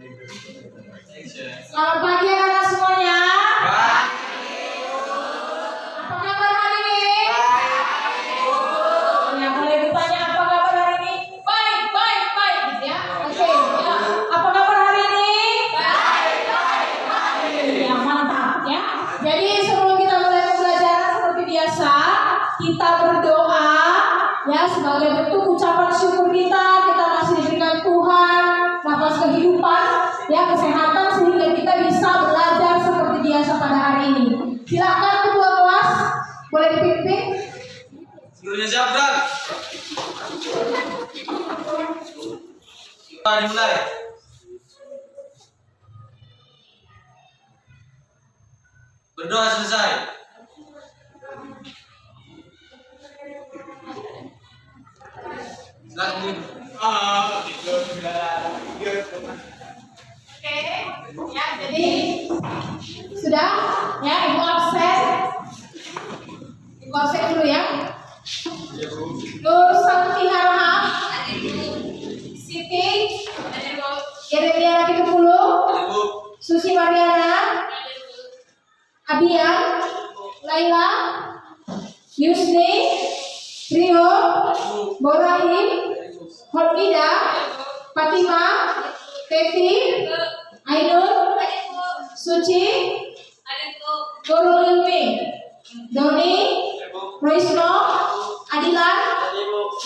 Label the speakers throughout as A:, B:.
A: Selamat pagi anak-anak semuanya. Apa kabar hari ini? Yang boleh ditanya apa kabar hari ini? Baik gitu ya. Oke. Ya. Apa kabar hari ini? Baik. Ya, mantap ya. Jadi sebelum kita mulai pembelajaran seperti biasa, kita berdoa ya sebagai bentuk ucapan syukur kita masih diberikan Tuhan nafas kehidupan ya, kesehatan sehingga kita bisa belajar seperti biasa pada hari ini. Silakan ketua kelas boleh dipimpin.
B: Gurunya siapa? Dimulai. Berdoa selesai. Silakan.
A: Oke, ya jadi sudah ya, ibu absen dulu ya. Nur Sakti Harahap, Siti, Yeremia Laki 10, Susi Mariana, Abian, Laila, Yusni, Rio, Borahim, Hormida, Fatima, Tevi, Ainul, Suci, Nurul Ilmi, Doni, Roisno, Adilan,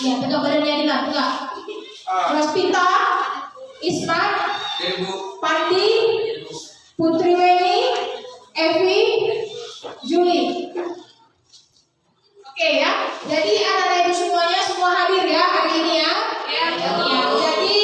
A: ya tegak badannya Adilan, tegak, Rospita, Ismat, Pandi, Putri Weni, Evi, Juli. Oke ya, jadi anak-anak ibu semuanya semua hadir ya hari ini ya. Jadi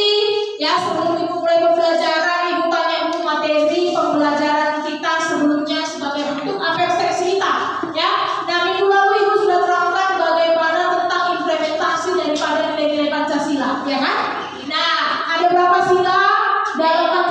A: ya sebelum ibu mulai pembelajaran, ibu tanya ibu materi pembelajaran kita sebelumnya sebagai bentuk apresiasi kita ya. Nah minggu lalu ibu sudah terangkan bagaimana tentang implementasi daripada nilai-nilai Pancasila ya kan. Nah ada berapa sila dalam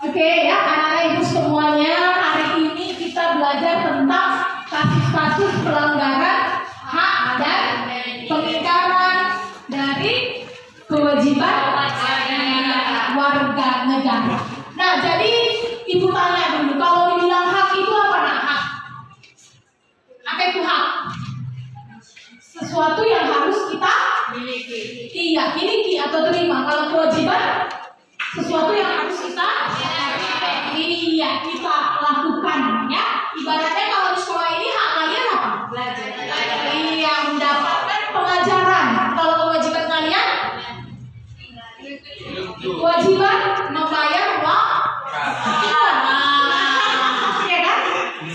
A: Oke ya, anak-anak ibu semuanya, hari ini kita belajar tentang kasus-kasus pelanggaran hak dan pengingkaran dari kewajiban warga negara. Nah, jadi ibu tanya dulu, kalau dibilang hak itu apa? Nah, hak. Apa itu hak? Sesuatu yang harus kita miliki. Iya, miliki atau terima. Kalau kewajiban, sesuatu yang harus kita kita lakukan ya. Ibaratnya kalau di sekolah ini hak kalian apa? Belajar. Iya, mendapatkan pengajaran. Kalau kewajiban kalian, kewajiban membayar uang. Ya kan?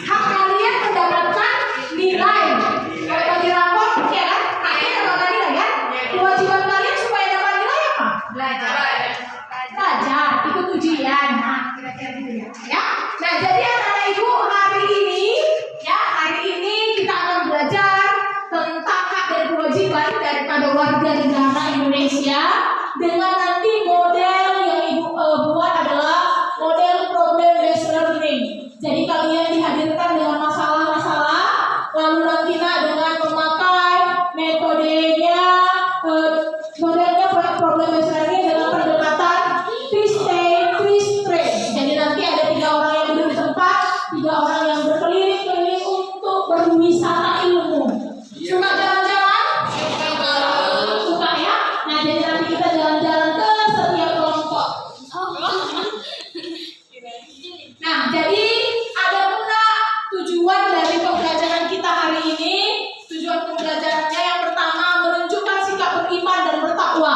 A: Hak kalian mendapatkan nilai. Kalau bagi rapor, ya kan? Haknya dapat nilai kan? Kewajiban kalian supaya dapat nilai apa? Belajar, ikut ujian. Nah, kira-kira gitu ya. Nah, jadi anak-anak ibu hari ini kita akan belajar tentang hak dan kewajiban daripada warga negara Indonesia dengan nanti model yang ibu buat adalah model problem based learning. Jadi kalian dihadirkan dengan masalah-masalah, lalu nanti dengan memakai metodenya modelnya problem based learning dengan pendekatan twist trade. Jadi nanti ada 3 orang yang duduk di tempat, 3 orang yang berkeliling-keliling untuk berwisata ilmu. Suka jalan-jalan? Suka ya? Nah, jadi nanti kita jalan-jalan ke setiap kelompok. Nah, jadi ada pula tujuan dari pembelajaran kita hari ini. Tujuan pembelajarannya yang pertama menunjukkan sikap beriman dan bertakwa.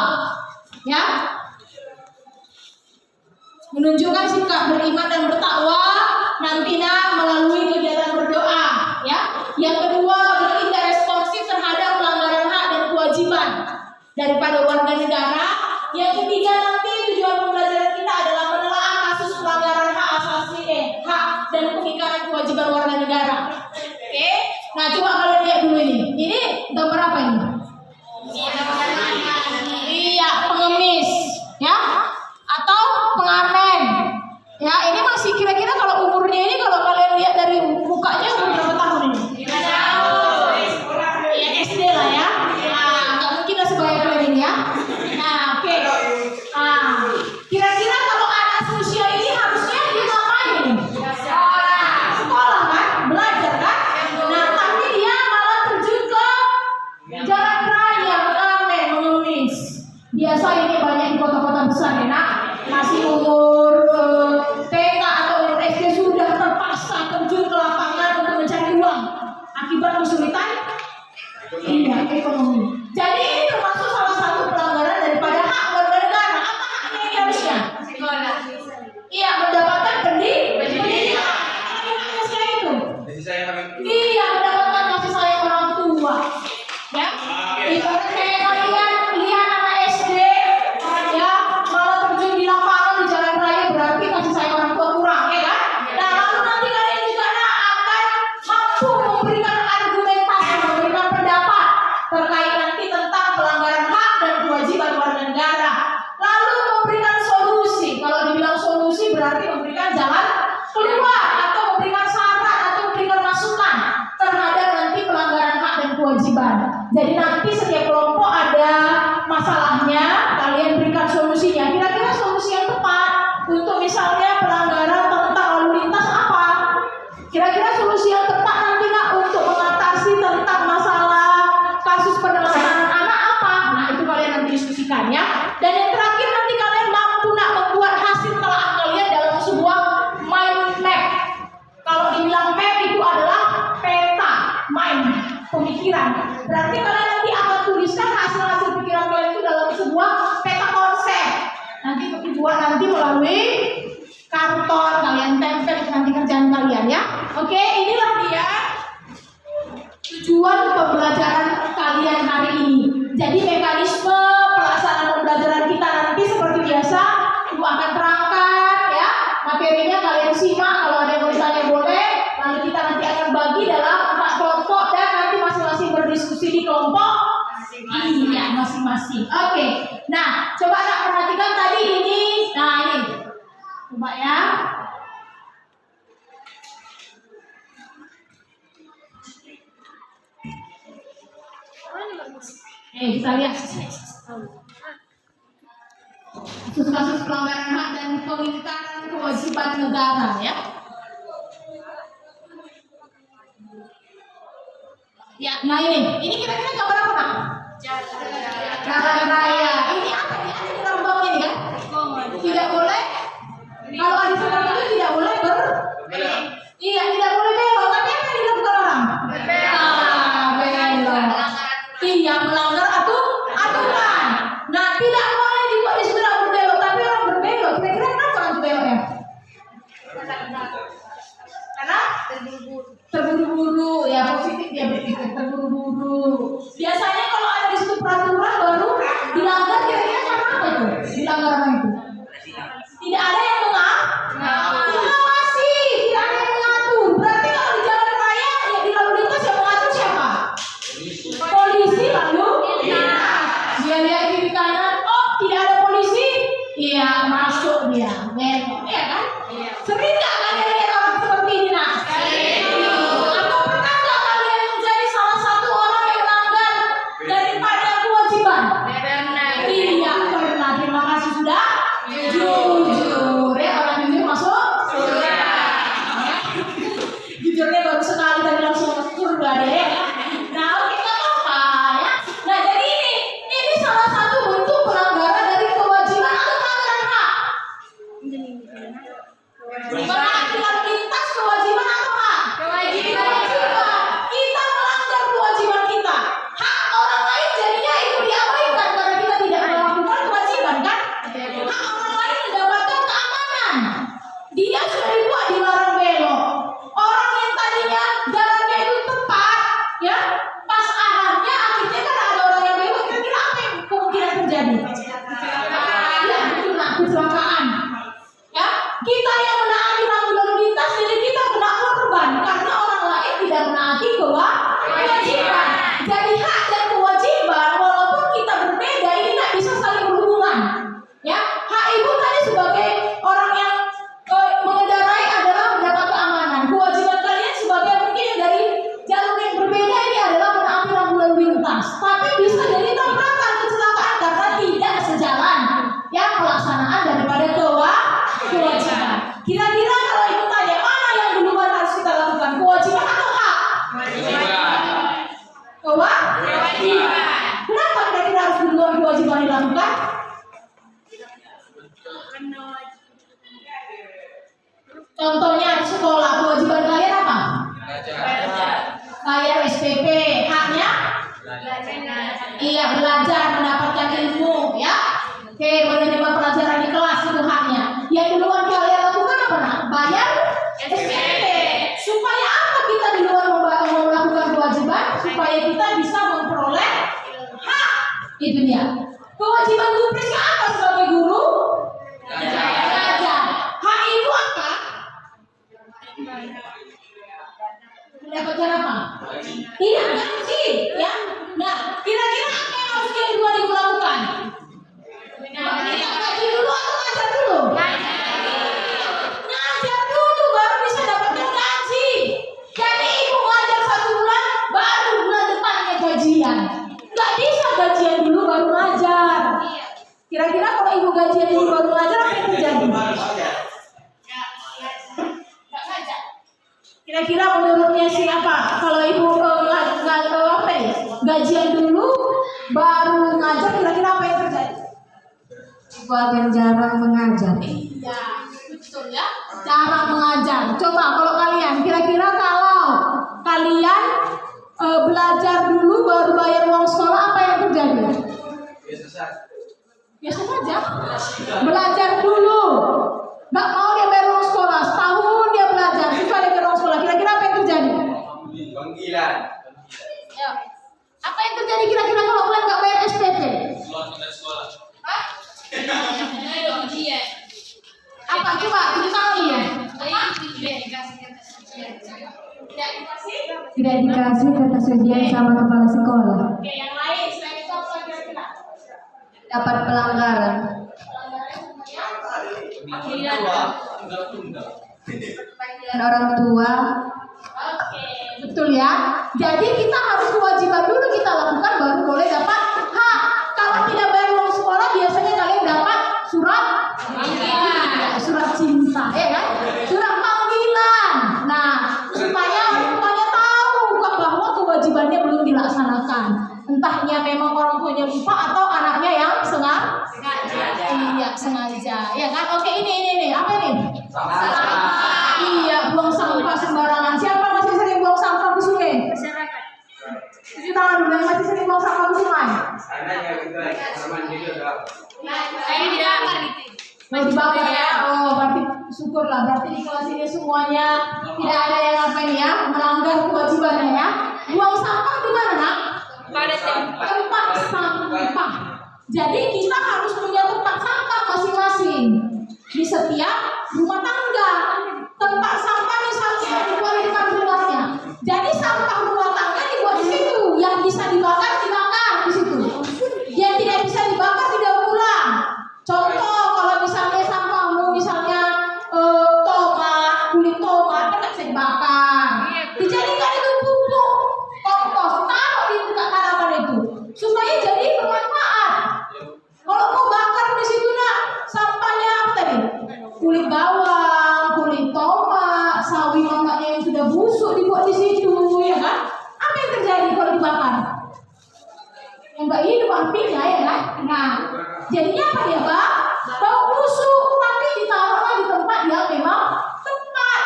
A: Ya, menunjukkan sikap beriman dan bertakwa nantinya melalui kegiatan berdoa ya. Yang kedua, bertindak responsif terhadap pelanggaran hak dan kewajiban daripada warga negara. Yang ketiga, nanti tujuan pembelajaran kita adalah menelaah kasus pelanggaran hak asasi hak dan pengingkaran kewajiban warga negara. Oke. Nah, coba kalian lihat dulu ini. Ini gambar apa ini? Iya, pengemis ya. Atau pengamen. Ya, ini masih kira-kira kalau umurnya ini kalau kalian lihat dari mukanya umur berapa tahun ini? Ya, SD lah ya. Nah, nggak mungkin lah sebaya kalian ini ya. Nah, oke. Nah, kira-kira kalau anak seusia ini harusnya dia ngapain? Sekolah kan? Belajar kan? Nah, tapi dia malah terjun ke jalan raya, mengamen, mengemis. Biasa ini banyak di kota-kota besar ya, nak. Masih umur TK atau umur SD sudah terpaksa terjun ke lapangan untuk mencari uang akibat kesulitan ekonomi. Jadi ini termasuk salah satu pelanggaran daripada hak warga negara. Apa haknya ini harusnya? Iya, mendapatkan pendidikan. Haknya saya itu. Iya, mendapatkan kasih sayang orang tua. Ya, ibarat kayak kalian lihat anak SD ya malah terjun di lapangan di jalan raya, berarti kasih sayang orang tua kurang ya kan? Nah, lalu nanti kalian juga akan mampu memberikan argumentasi, memberikan pendapat terkait nanti tentang pelanggaran hak dan kewajiban warga negara. Lalu memberikan solusi. Kalau dibilang solusi berarti memberikan jalan keluar atau memberikan saran atau memberikan masukan terhadap nanti pelanggaran hak dan kewajiban. Jadi nanti setiap kelompok ada masalahnya, kalian berikan solusinya. Kira-kira solusi yang tepat untuk misalnya pelanggaran tentang lalu lintas apa? Kira-kira solusi yang tepat nanti untuk mengatasi tentang masalah kasus penelantaran anak apa? Nah, itu kalian nanti diskusikan ya. Dan yang terakhir nanti kalian mampu membuat hasil telaah kalian dalam sebuah mind map Coba ya. Kita lihat kasus-kasus pelanggaran hak dan pengingkaran kewajiban negara ya. Ya, nah ini kira-kira gambar apa nak? Jalan raya. Ini apa nih? Ada di lambang ini kan? Tidak boleh. Kalau ada seperti itu tidak boleh iya, tidak boleh belok. Tapi apa yang dilakukan orang? Belok. Iya, melanggar aturan. Nah, tidak boleh dibuat di sebelah berbelok, tapi orang berbelok. Kira-kira kenapa orang berbelok ya? Karena terburu-buru, ya positif dia berpikir terburu-buru. Biasanya kalau ada di situ peraturan baru dilanggar, kira-kira karena apa itu? Dilanggar apa itu? Tidak ada yang mengawasi, tidak ada yang mengatur. Berarti kalau di jalan raya ya di lalu lintas yang mengatur siapa? Polisi lalu lintas. Dia lihat kiri kanan, oh tidak ada polisi, iya masuk dia, belok, ya kan? Sering nggak kalian lihat orang seperti ini nak? Atau pernah nggak kalian menjadi salah satu orang yang melanggar daripada kewajiban? Iya pernah. Terima kasih sudah jujur ya, orang jujur masuk surga. Jujurnya baru sekali tapi langsung masuk surga deh. Nah oke, nggak apa-apa ya. Nah jadi ini salah satu bentuk pelanggaran dari kewajiban atau pelanggaran hak. Menaati lalu lintas kewajiban atau hak? Kewajiban. Kita melanggar kewajiban kita. Hak orang lain jadinya itu diabaikan karena kita tidak melakukan kewajiban kan? Hak orang lain mendapatkan keamanan. Dia sudah dibuat dilarang belok. Orang yang tadinya jalannya itu tepat, ya, pas arahnya akhirnya kan ada orang yang belok. Kira-kira apa yang kemungkinan terjadi? Ya, betul nak, kecelakaan. Ya, kita yang menaati rambu lalu lintas, jadi kita kena korban karena orang lain tidak menaati kewajiban. Jadi hak dan kewajiban walaupun kita berbeda ini tidak bisa saling berhubungan. Ya, hak ibu tadi sebagai orang yang mengendarai adalah mendapat keamanan. Kewajiban kalian sebagai mungkin yang dari jalur yang berbeda ini adalah menaati rambu lalu lintas. Tapi bisa jadi tabrakan, kecelakaan karena tidak sejalan. Ya, pelaksanaan daripada kewajiban. Kira-kira kalau ibu tanya mana yang duluan harus kita lakukan, kewajiban atau hak? Kewajiban. Kenapa kira-kira harus duluan kewajiban dilakukan? Contohnya di sekolah, kewajiban kalian apa? Bayar SPP, haknya? Iya, belajar, mendapatkan ilmu, ya. Oke, menerima pelajaran di kelas itu haknya. Yang duluan kalian lakukan apa nak? Bayar SPP. Supaya apa kita di luar melakukan kewajiban? Supaya kita bisa memperoleh hak. Itu dia. Kewajiban gubrisnya apa sebagai guru? Belajar. Hak ibu apa? Mendapatkan apa? Tidak gaji, ya. Nah, kira-kira apa yang harus yang dua ibu lakukan? Kita gaji dulu atau ngajar dulu? Ngajar dulu baru bisa dapatkan gaji. Jadi ibu ngajar 1 bulan, baru bulan depannya gajian. Nggak bisa gajian dulu baru ngajar. Kira-kira kalau ibu gajian dulu baru ngajar apa yang terjadi? Kira-kira menurutnya siapa? Kalau ibu gajian dulu baru ngajar, kira-kira apa yang terjadi?
C: Ibu akan jarang mengajar.
A: Ya, betul ya. Jarang mengajar. Coba kalau kalian, kira-kira kalau kalian belajar dulu baru bayar uang sekolah, apa yang terjadi? Biasa saja. Belajar dulu. Nggak mau dia bayar uang sekolah, setahun dia belajar, susah dia bayar uang sekolah. Kira-kira apa yang terjadi?
B: Panggilan.
A: Ya. Apa yang terjadi kira-kira kalau kalian nggak bayar SPP?
B: Sekolah.
A: Hah? Apa coba kita tahu ya?
C: Tidak dikasih kertas ujian sama kepala sekolah.
A: Oke, yang lain selain itu apa kira-kira?
C: Dapat pelanggaran.
A: Pelanggaran semuanya?
B: tunggal-tunggal.
C: Dan orang tua.
A: Oke, betul ya. Jadi kita harus kewajiban dulu kita lakukan baru boleh dapat hak. Kalau tidak bayar uang sekolah biasanya kalian dapat surat surat cinta, ya kan? Surat panggilan. Nah, supaya orang tuanya tahu bahwa kewajibannya belum dilaksanakan. Entahnya memang orang tuanya lupa atau anaknya yang sengaja. Iya, sengaja. Ya kan? Oke, ini apa ini? Iya, buang sampah sembarangan. Siapa masih sering buang sampah di sungai?
D: Masyarakat.
A: Cuci tangan dulu yang masih sering buang sampah di sungai.
B: Karena ya kita teman juga dah.
D: Saya tidak gitu.
A: Mau dibakar ya? Oh, berarti syukurlah. Berarti di kelas ini semuanya tidak ada yang apa ini ya, melanggar kewajibannya ya. Buang sampah di mana, Nak?
D: Pada
A: Tempat sampah. Jadi kita harus punya tempat sampah masing-masing di setiap rumah tangga. Tempat sampah misalnya dibuat di depan rumahnya. Jadi sampah rumah tangga dibuat di situ. Yang bisa dibakar di situ. Yang tidak bisa dibakar didaur ulang. Contoh kalau misalnya sampahmu misalnya tomat, kulit tomat kan nggak bisa dibakar. Dijadikan itu pupuk kompos, taruh di dekat tanaman itu supaya jadi bermanfaat. Kalau kau bakar di situ nak sampahnya apa tadi? Kulit bawang, kulit tomat, sawi mamaknya yang sudah busuk dibuat di situ, ya kan? Apa yang terjadi kalau dibakar? Yang nggak hidup apinya, ya kan? Nah, jadinya apa ya, Pak? Bau busuk, tapi ditaruhlah di tempat yang memang tepat.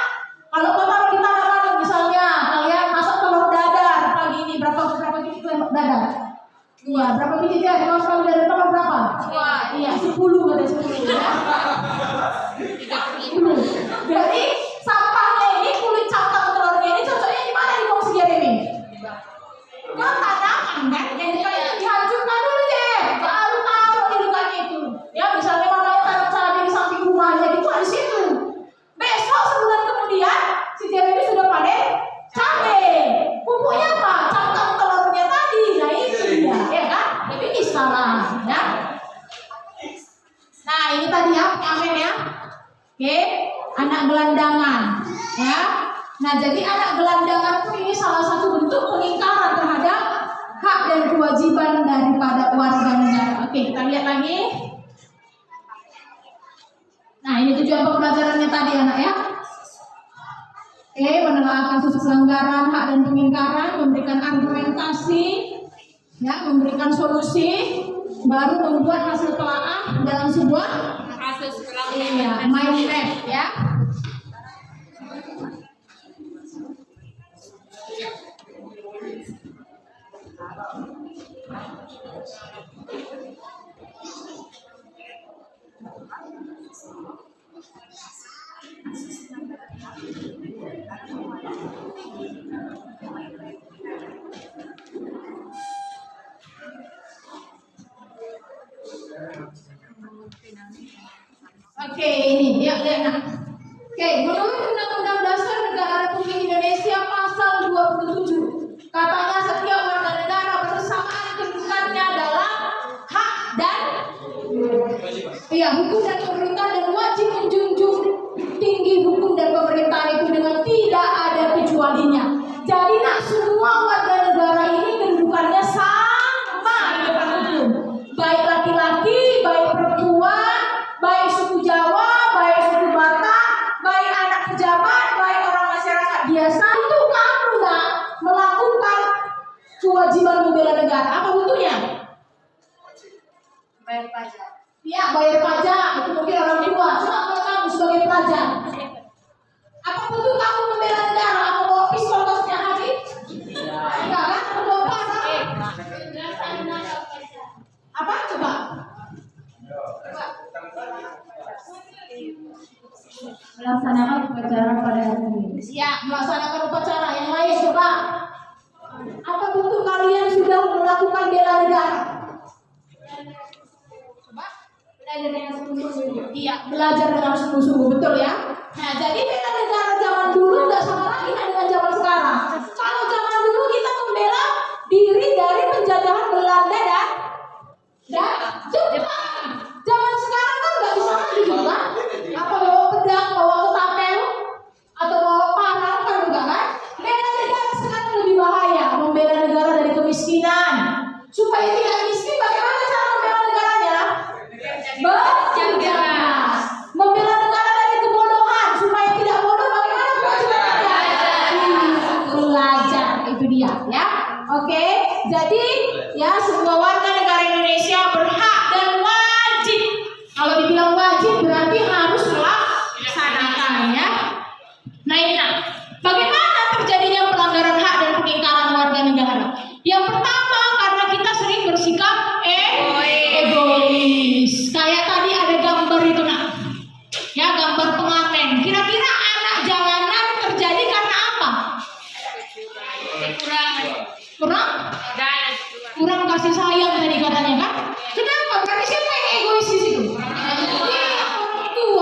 A: Kalau kau taruh di tanaman, misalnya kalian masak telur dadar pagi ini berapa biji telur dadar? Iya, berapa biji dia? Kalau sekali dadar telur berapa? Iya, 10 katanya 10 ya. 10. Jadi sampahnya ini kulit cangkang telurnya ini cocoknya di mana di Bang Jeremy? Ke tanaman kan? Yang dihancurkan dulu deh, baru taruh di lukanya itu. Ya misalnya mamanya tanam cabai di samping rumahnya, dibuat di situ. Besok sebulan kemudian si Jeremy sudah panen cabai. Pupuknya apa? Cangkang telurnya tadi. Nah itu dia, ya kan? Tapi ini salah, ya. Nah ini tadi ya, amin ya. Oke, anak gelandangan, ya. Nah jadi anak gelandangan itu ini salah satu bentuk pengingkaran terhadap hak dan kewajiban daripada warga negara. Oke, kita lihat lagi. Nah ini tujuan pembelajarannya tadi anak ya. Oke, menelaah kasus pelanggaran hak dan pengingkaran, memberikan argumentasi, ya, memberikan solusi, baru membuat hasil telaah dalam sebuah
D: kasus
A: mind map ya. Oke, ini ya, nah. Oke, menurut Undang-Undang Dasar Negara Republik Indonesia pasal 27, katanya setiap warga negara bersamaan kedudukannya dalam hak dan hukum dan pemerintahan dan wajib menjunjung tinggi hukum dan pemerintahan itu dengan tidak ada kecualinya. Jadi nak semua warga negara ini kedudukannya sama di depan hukum, baik laki-laki, baik perempuan, baik suku Jawa, baik suku Batak, baik anak pejabat, baik orang masyarakat biasa. Itu kamu nak melakukan kewajiban membela negara. Apa bentuknya?
D: bayar pajak.
A: Ya, bayar pajak. Itu mungkin orang tua. Cuma kalau kamu sebagai pelajar, apa bentuk kamu membela negara? Apa bawa pistol ke setiap hari? Enggak kan? Apa bawa pasar? Apa? Coba.
C: Melaksanakan upacara pada hari ini.
A: Ya, melaksanakan upacara. Yang lain coba. Apa bentuk kalian sudah melakukan bela negara? Coba. Belajar dengan sungguh-sungguh. Iya, belajar dengan sungguh-sungguh, betul ya. Nah, jadi bela negara zaman dulu nggak sama lagi dengan zaman sekarang. Kalau zaman dulu kita membela diri dari penjajahan Belanda dan Jepang. Zaman sekarang kan nggak bisa lagi, kan? Apa bawa pedang, bawa jadi ya semua warga negara Indonesia berhak dan wajib. Kalau dibilang wajib berarti harus melaksanakan ya. Nah ini bagaimana terjadinya pelanggaran hak dan pengingkaran warga negara? Yang pertama karena kita sering bersikap egois. Kayak tadi ada gambar itu ya gambar pengamen. Kira-kira anak jalanan terjadi karena apa? Kurang kasih sayang tadi katanya kan? Kenapa? Berarti siapa yang egois di situ?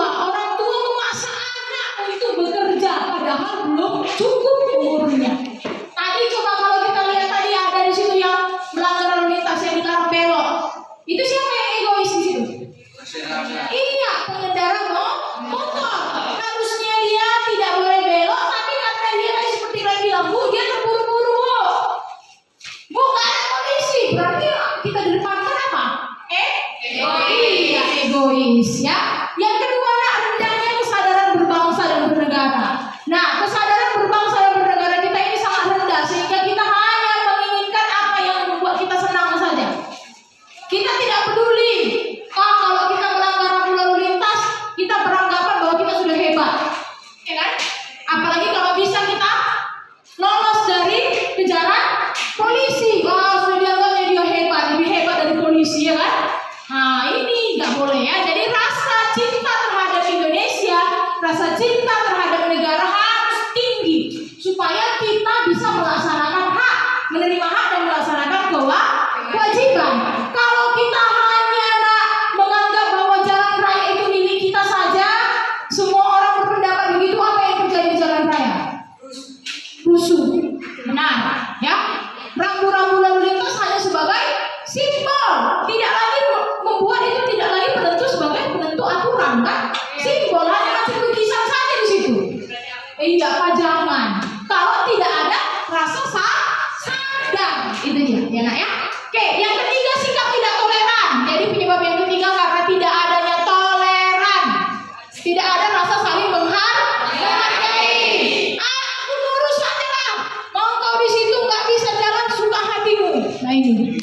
A: Orang tua memaksa anak itu bekerja padahal belum cukup umurnya. Tadi coba kalau kita lihat tadi ada di situ yang melanggar lalu lintas yang dilarang belok. Itu siapa yang egois di situ? Iya, pengendara motor. Harusnya dia tidak boleh belok, tapi karena dia tadi seperti yang bilang, Bu, dia terburu-buru, Bu, nggak ada polisi. Berarti kita di depan kan apa? Iya, egois ya. Yang kedua, rendahnya kesadaran berbangsa dan bernegara. Nah, kesadaran berbangsa dan bernegara kita ini sangat rendah sehingga kita hanya menginginkan apa yang membuat kita senang saja. Kita tidak peduli kalau kita melanggar rambu lalu lintas, kita beranggapan bahwa kita sudah hebat, ya kan? Apalagi kalau bisa kita lolos dari kejaran polisi, sudah dianggapnya dia hebat, lebih hebat dari polisi, ya kan? Nah ini nggak boleh ya. Jadi rasa cinta terhadap Indonesia, rasa cinta terhadap negara harus tinggi supaya kita bisa melaksanakan hak, menerima hak dan melaksanakan kewajiban. Kalau kita hanya menganggap bahwa jalan raya itu milik kita saja, semua orang berpendapat begitu, apa yang terjadi di jalan raya? Rusuh. Benar, ya. Rambu-rambu lalu lintas hanya sebagai simbol, tidak lagi membuat itu tidak lagi penentu sebagai penentu aturan kan? Simbol hanya macam lukisan saja di situ. Iya, pajangan. Kalau tidak ada rasa sadar, itu dia, ya nak ya. Oke, yang ketiga sikap tidak toleran. Jadi penyebab yang ketiga karena tidak adanya toleran, tidak ada rasa saling menghargai. Aku lurus saja lah. Mau kau di situ nggak bisa jalan suka hatimu. Nah ini,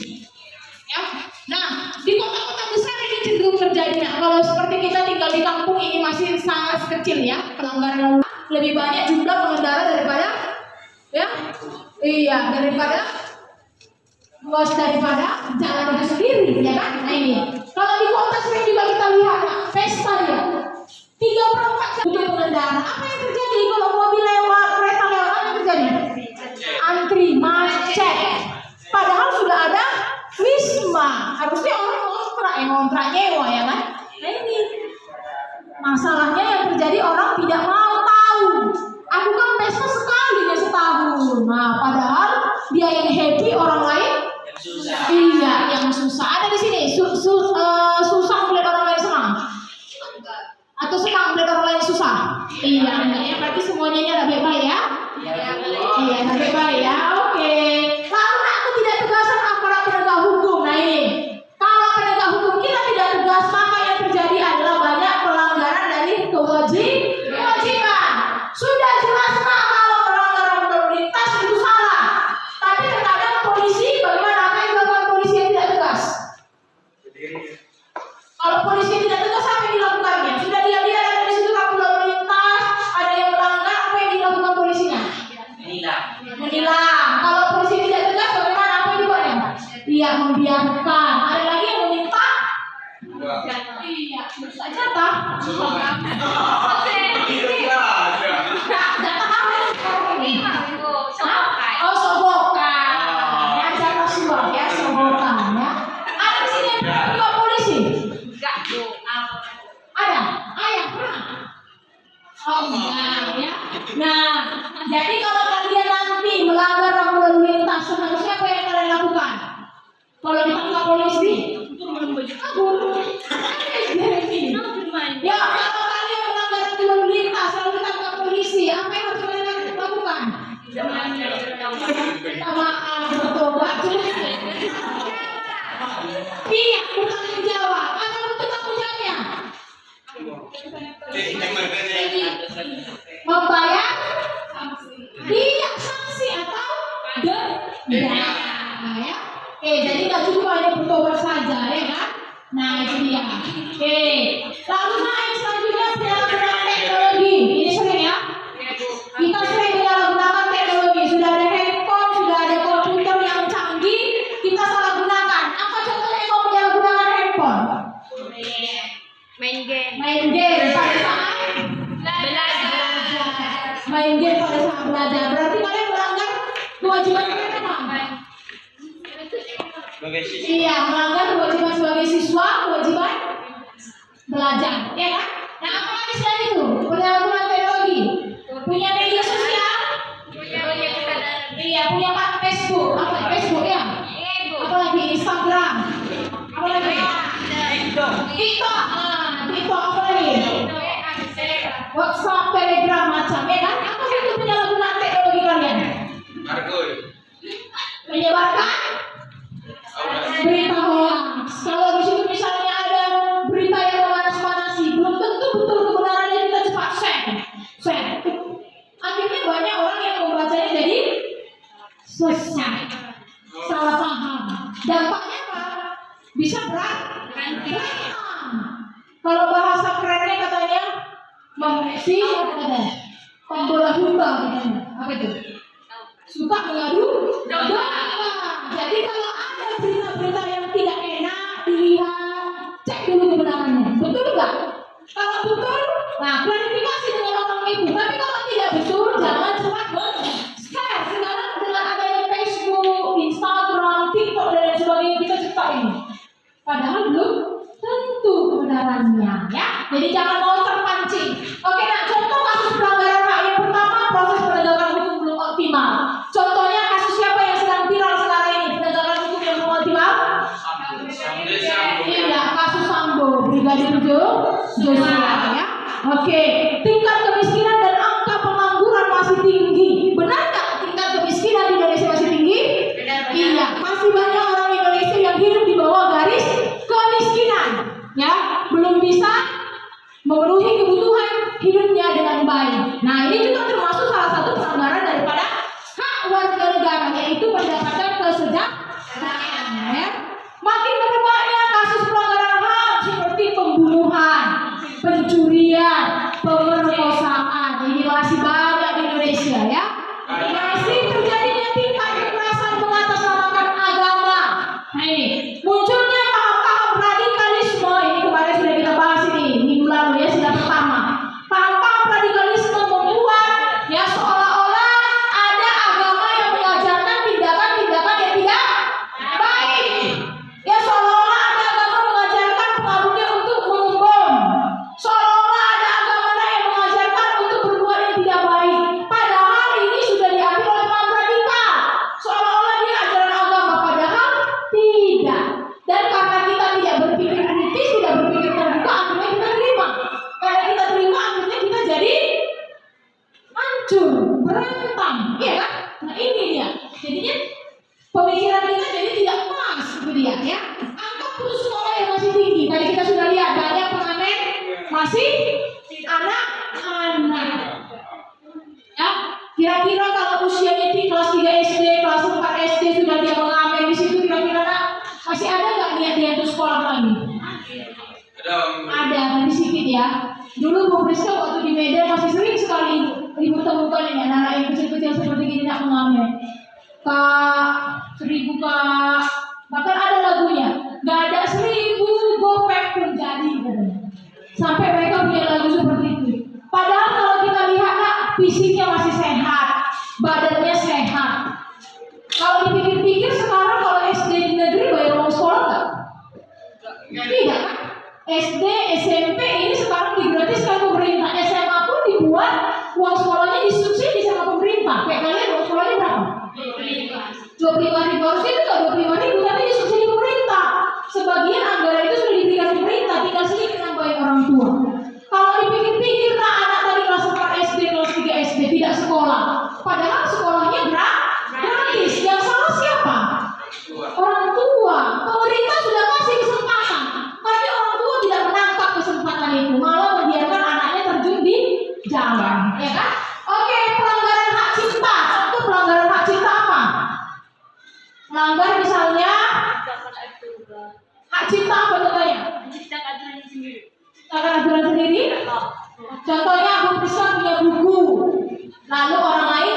A: ya. Nah di kota-kota besar ini cenderung terjadi. Nah, kalau seperti kita tinggal di kampung ini masih sangat kecil ya pelanggaran lalu. Lebih banyak jumlah pengendara daripada ya, iya daripada luas daripada jalan itu sendiri, ya kan? Nah ini, kalau di kota sering juga kita lihat pesta ya, 3/4 jam untuk pengendara. Apa yang terjadi kalau mobil lewat, kereta lewat, apa yang terjadi? Antri, macet. Padahal sudah ada wisma, harusnya orang ngontrak nyewa, ya kan? Nah ini, masalahnya yang terjadi orang tidak mau tahu. Aku kan pesta sekali ya setahun. Nah, padahal dia yang happy, orang lain iya yang susah. Ada di sini susah melihat orang lain senang atau senang melihat orang lain susah? Iya, enggak ya. Berarti semuanya ini ada baik-baik ya? Iya, ada baik-baik ya. Oke. Lalu aku tidak tegasan aparat penegak hukum. Nah ini, kalau penegak hukum kita tidak tegas, maka yang terjadi adalah banyak pelanggaran dari kewajiban. Sudah jelas Pak, kalau melanggar lalu lintas itu salah. Tapi terkadang polisi, bagaimana apa yang dilakukan polisi yang tidak tegas? Kalau polisi tidak tegas, apa yang dilakukannya? Sudah dia lihat ada di situ rambu lalu lintas, ada yang melanggar, apa yang dilakukan polisinya? Menilang. Kalau polisi tidak tegas, bagaimana apa yang dibuatnya? Dia membiarkan. Ada lagi yang meminta? Iya, jatah. Oh, sobokan. Ya, jatah suap ya, sobokan ya. Ada di sini juga polisi? Ada? Ayah pernah? Oh enggak ya. Nah, jadi kalau kalian nanti melanggar rambu lalu lintas, seharusnya apa yang kalian lakukan? Kalau ditangkap polisi, kabur. Ya, kalau kalian melanggar rambu lalu lintas lalu ditangkap polisi, apa yang harus kalian lakukan? Minta maaf, bertobat. Iya, bertanggung jawab. Apa bentuk tanggung jawabnya? Membayar iya sanksi atau denda. Ya. main game pada saat belajar. Berarti kalian melanggar kewajiban kalian apa?
B: Sebagai siswa.
A: Iya, melanggar kewajiban sebagai siswa, kewajiban belajar, ya kan? Nah, apa lagi selain itu? Penyalahgunaan teknologi, punya media sosial, iya, punya Facebook, apa Facebook ya? Apa lagi Instagram, apa lagi? TikTok, TikTok apa lagi? WhatsApp, Telegram macam, ya kan? Apa itu penyalahgunaan teknologi kalian?
B: Margoy.
A: Menyebarkan berita hoax. Kalau di situ misalnya ada berita yang memanas-manasi, belum tentu betul kebenarannya, kita cepat share. Akhirnya banyak orang yang membacanya jadi sesat, salah paham. Dampaknya apa? Bisa berantem. Kalau bahasa kerennya katanya pembelah hutan katanya. Apa itu? Suka mengadu domba. Jadi kalau ada berita-berita yang tidak enak dilihat, cek dulu kebenarannya. Betul enggak? Kalau betul, nah klarifikasi dengan orang itu. Tapi kalau tidak betul, jangan cepat share. Sekarang dengan adanya Facebook, Instagram, TikTok dan lain sebagainya, kita cepat ini. Padahal belum tentu kebenarannya, ya. Jadi jangan mau terpancing. Oke, nah contoh kasus pelanggaran HAM yang pertama, proses penegakan hukum belum optimal. Contohnya kasus siapa yang sedang viral sekarang ini, penegakan hukum yang belum optimal? Iya, kasus Sambo, Brigadir Joshua, ya. Oke, tingkat kemiskinan dan angka pengangguran masih tinggi. Benar nggak tingkat kemiskinan di Indonesia masih tinggi? Iya, masih banyak orang Indonesia yang hidup di bawah garis kemiskinan, ya, belum bisa memenuhi kebutuhan hidupnya dengan baik. Nah, ini juga termasuk salah satu pelanggaran daripada hak warga negara, yaitu mendapatkan kesejahteraan. Ya. Makin berbanyak kasus pelanggaran HAM seperti pembunuhan, pencurian, pemerkosaan. Ini masih banyak di Indonesia, ya. Masih terjadinya tingkat kekerasan mengatasnamakan agama. Nah, ini munculnya paham-paham radikalisme. Ini kemarin sudah kita bahas ini minggu lalu, ya, sudah pertama. Paham-paham radikalisme membuat, ya, seolah-olah ada agama yang mengajarkan tindakan-tindakan yang tidak baik. Ya, seolah-olah ada agama mengajarkan pengaruhnya untuk membom. Seolah-olah ada agama yang mengajarkan untuk berbuat yang tidak baik. Padahal ini sudah diambil oleh paham radikal. Seolah-olah dia ajaran agama, padahal tidak. Dan karena kita tidak berpikir kritis, tidak berpikir terbuka, akhirnya kita terima. Karena kita terima, akhirnya kita jadi hancur, berantam, iya kan? Nah, ini dia. Jadinya pemikiran kita jadi tidak pas, gitu dia, ya. Angka putus sekolah yang masih tinggi. Tadi kita sudah lihat banyak pengamen masih anak-anak. Ya, kira-kira kalau usianya di kelas 3 SD, kelas 4 SD sudah dia mengamen di situ, kira-kira masih ada nggak dia itu sekolah lagi? Ada, tapi sedikit, ya. Dulu Bu Priska waktu di Medan masih sering sekali ibu temukan ini anak yang kecil-kecil seperti ini tidak mengamen. Kak, 1000 Kak, bahkan ada lagunya, nggak ada 1000 gopek pun jadi, sampai mereka punya lagu seperti itu. Padahal kalau kita lihat, Kak, fisiknya masih sehat, badannya sehat. Kalau dipikir-pikir sekarang kalau SD di negeri bayar uang sekolah nggak? Tidak, kan? SD, SMP ini sekarang digratiskan pemerintah. SMA pun dibuat uang sekolahnya disubsidi sama pemerintah. Kayak kalian uang sekolahnya berapa? 25.000. Harusnya itu nggak 25.000, tapi disubsidi pemerintah. Sebagian anggaran itu sudah diberikan pemerintah, tinggal sedikit nambahin orang tua. Kalau dipikir-pikir, nah, anak tadi kelas 4 SD, kelas 3 SD tidak sekolah, padahal sekolahnya gratis. Yang salah siapa? Orang tua. Pemerintah sudah kasih kesempatan, tapi orang tua tidak menangkap kesempatan itu, malah membiarkan anaknya terjun di jalan, ya kan? Oke, pelanggaran hak cipta. Contoh pelanggaran hak cipta apa? Melanggar misalnya hak cipta apa contohnya? Menciptakan aturan sendiri. Contohnya Bu Priska punya buku, lalu orang lain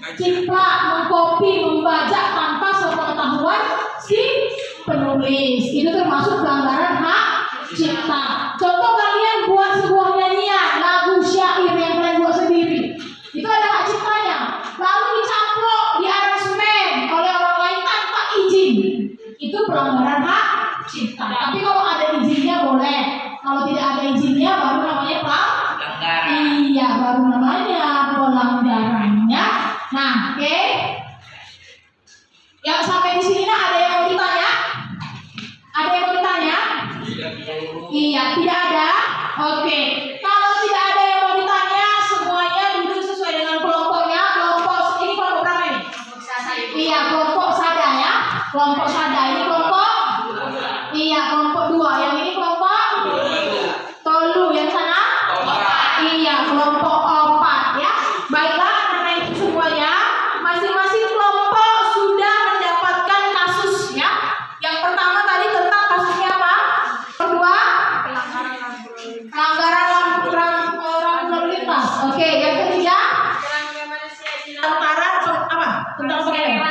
A: menciplak, mengcopy, membajak tanpa sepengetahuan si penulis. Itu termasuk pelanggaran hak cipta. Contoh kalian buat sebuah nyanyian, lagu syair yang kalian buat sendiri, Iya, baru namanya pelanggarannya. Nah, oke. Yang sampai di sini ada yang mau ditanya? Ada yang mau ditanya? Iya, tidak ada. Oke. Kalau tidak ada yang mau ditanya, semuanya duduk sesuai dengan kelompoknya. Kelompok ini kelompok berapa ini? Iya, kelompok sada ya. Kelompok sada ini kelompok. Iya, kelompok 2. Yang ini kelompok tolu. Yang sana? Iya, kelompok 4 ya. Baiklah, karena itu semuanya masing-masing kelompok sudah mendapatkan kasus ya. Yang pertama tadi tentang kasusnya apa? Kedua, pelanggaran lampu lalu lintas. Oke, yang ketiga, lantaran apa? Tentang apa?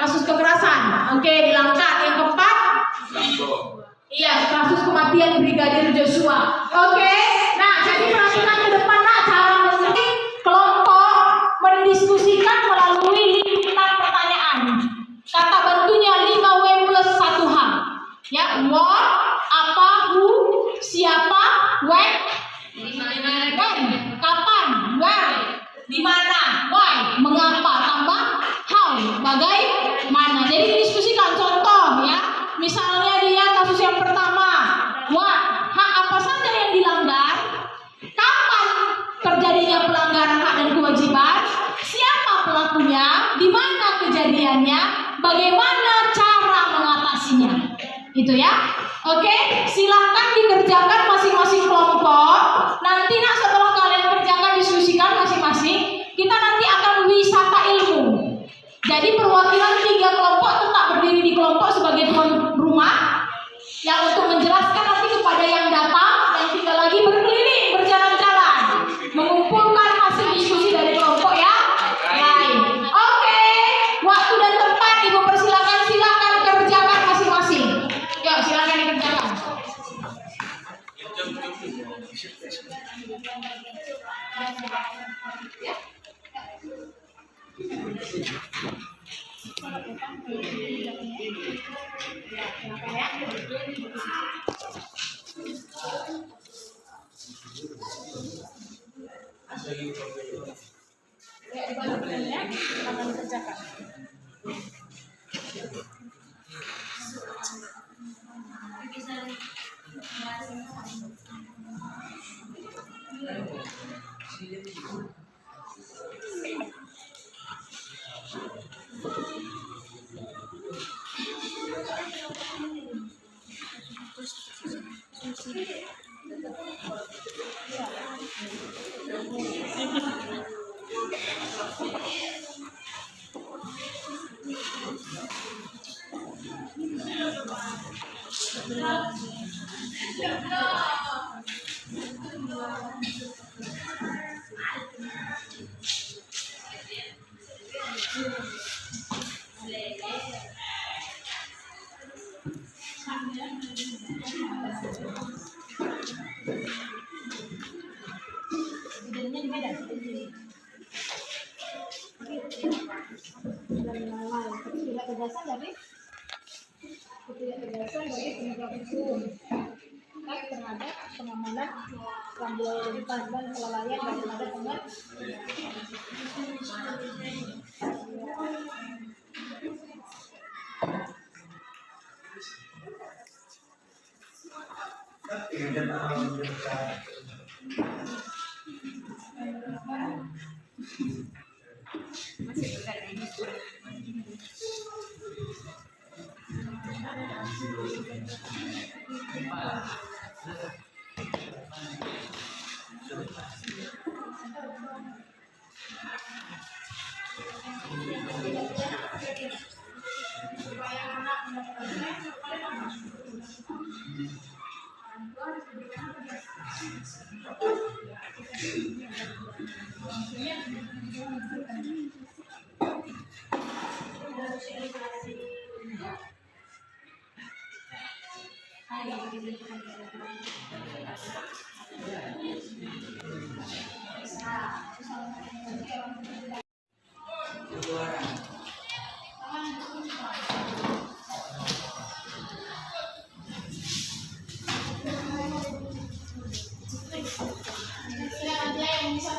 A: Kasus kekerasan. Oke, dilangkat. Yang keempat, iya, kasus kematian Brigadir Joshua. Oke, nah jadi perhatikan ke depan nak cara menyusun kelompok mendiskusikan melalui lingkaran pertanyaan. Kata bantunya 5W+1H. Ya, what, apa, who, siapa, when, kapan, where, di mana, why, mengapa, tambah how, bagaimana. Jadi diskusikan contoh ya. Misalnya dia kasus yang pertama, what, hak apa saja yang dilanggar, kapan terjadinya pelanggaran hak dan kewajiban, siapa pelakunya, di mana kejadiannya, bagaimana cara mengatasinya. Itu ya. Oke, silahkan dikerjakan masing-masing kelompok. Nanti nak setelah kalian kerjakan diskusikan masing-masing, kita nanti akan wisata ilmu. Jadi perwakilan 3 kelompok tetap berdiri di kelompok sebagai tuan rumah yang untuk menjelaskan nanti kepada yang datang, yang tinggal lagi berkeliling, berjalan-jalan, mengumpulkan hasil diskusi dari kelompok yang lain. Oke, waktu dan tempat Ibu persilakan, silakan kerjakan masing-masing. Yuk, silakan dikerjakan.
C: Ketidaktegasan dari penegak hukum terhadap pengamanan lalu lintas dan kelalaian daripada penegak.
A: Silakan dia yang bisa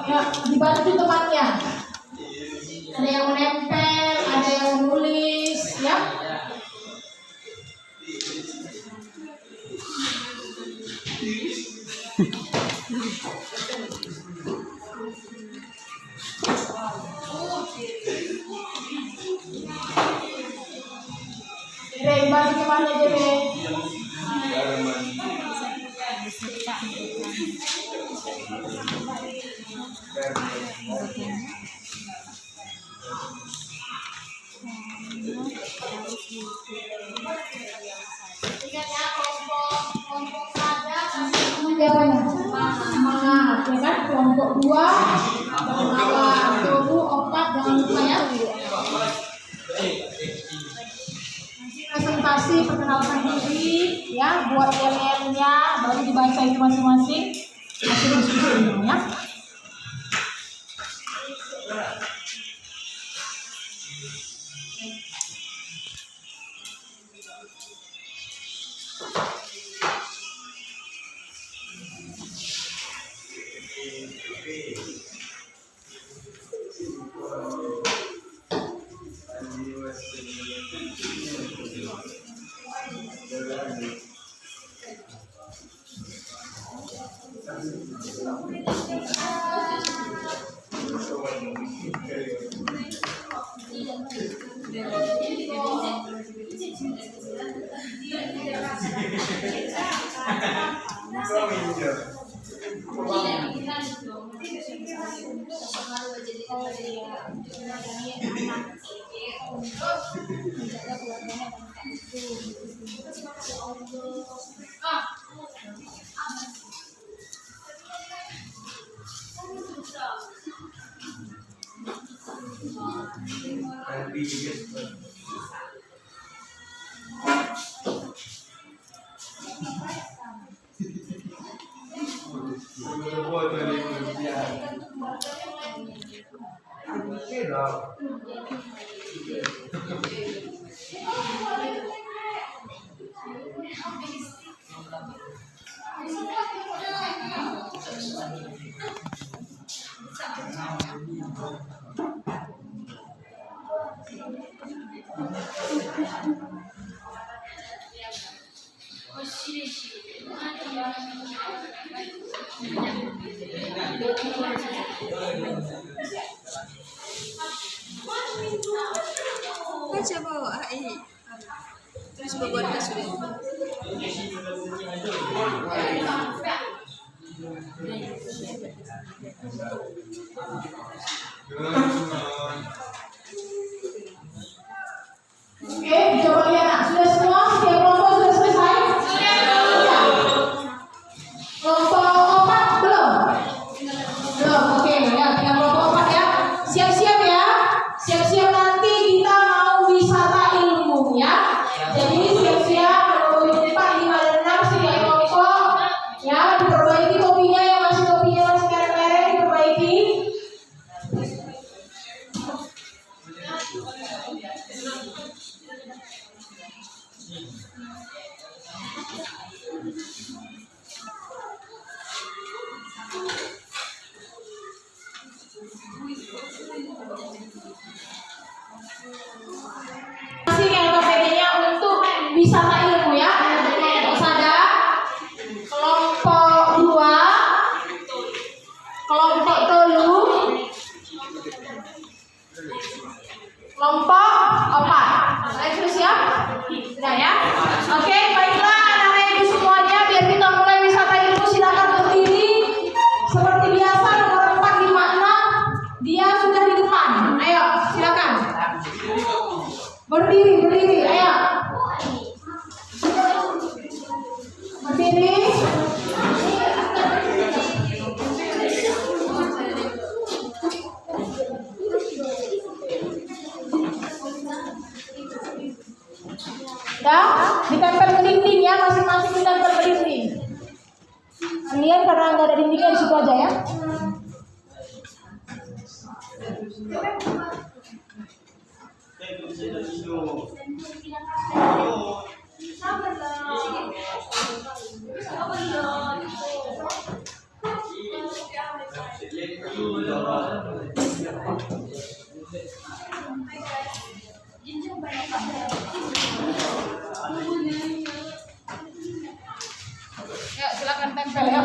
A: Ya, dibantu temannya. Ada yang menempel, ada yang menulis, ya. Dek, bantu temannya aja, Dek. Ingat ya, kelompok saja jawabannya semangat, ya kan? Kelompok 2 melawan tubuh opat, jangan lupa ya. Presentasi perkenalkan diri ya, buat YLN-nya baru dibaca itu masing-masing. Hasil diskusinya ya.
D: Baca bawa ini. Terus bawa sudah.
A: Oke, coba lihat nak. Sudah semua? Setiap kelompok sudah selesai? Sudah. Kelompok 4 belum? Belum. Oke, ya, tinggal kelompok 4 ya. Siap-siap ya. Siap-siap nanti kita mau wisata ilmu ya. Jadi siap-siap kalau di depan 5 dan 6 setiap kelompok ya, diperbaiki kopinya yang masih merah-merah diperbaiki. Masih yang KPG-nya untuk wisata ilmu ya. Kelompok sada, kelompok 2, kelompok telu, kelompok 4. Kalian sudah siap? Sudah ya? Oke, baiklah anak-anak ibu semuanya, biar kita mulai wisata ilmu. Silakan berdiri seperti biasa. Nomor 4, 5, 6 dia sudah di depan. Ayo, silakan. Berdiri, ayo. Berdiri. Ya, ditempel ke dinding ya, masing-masing ditempel ke dinding. Kalian karena nggak ada dindingnya di situ aja ya. Ya, silakan tempel ya.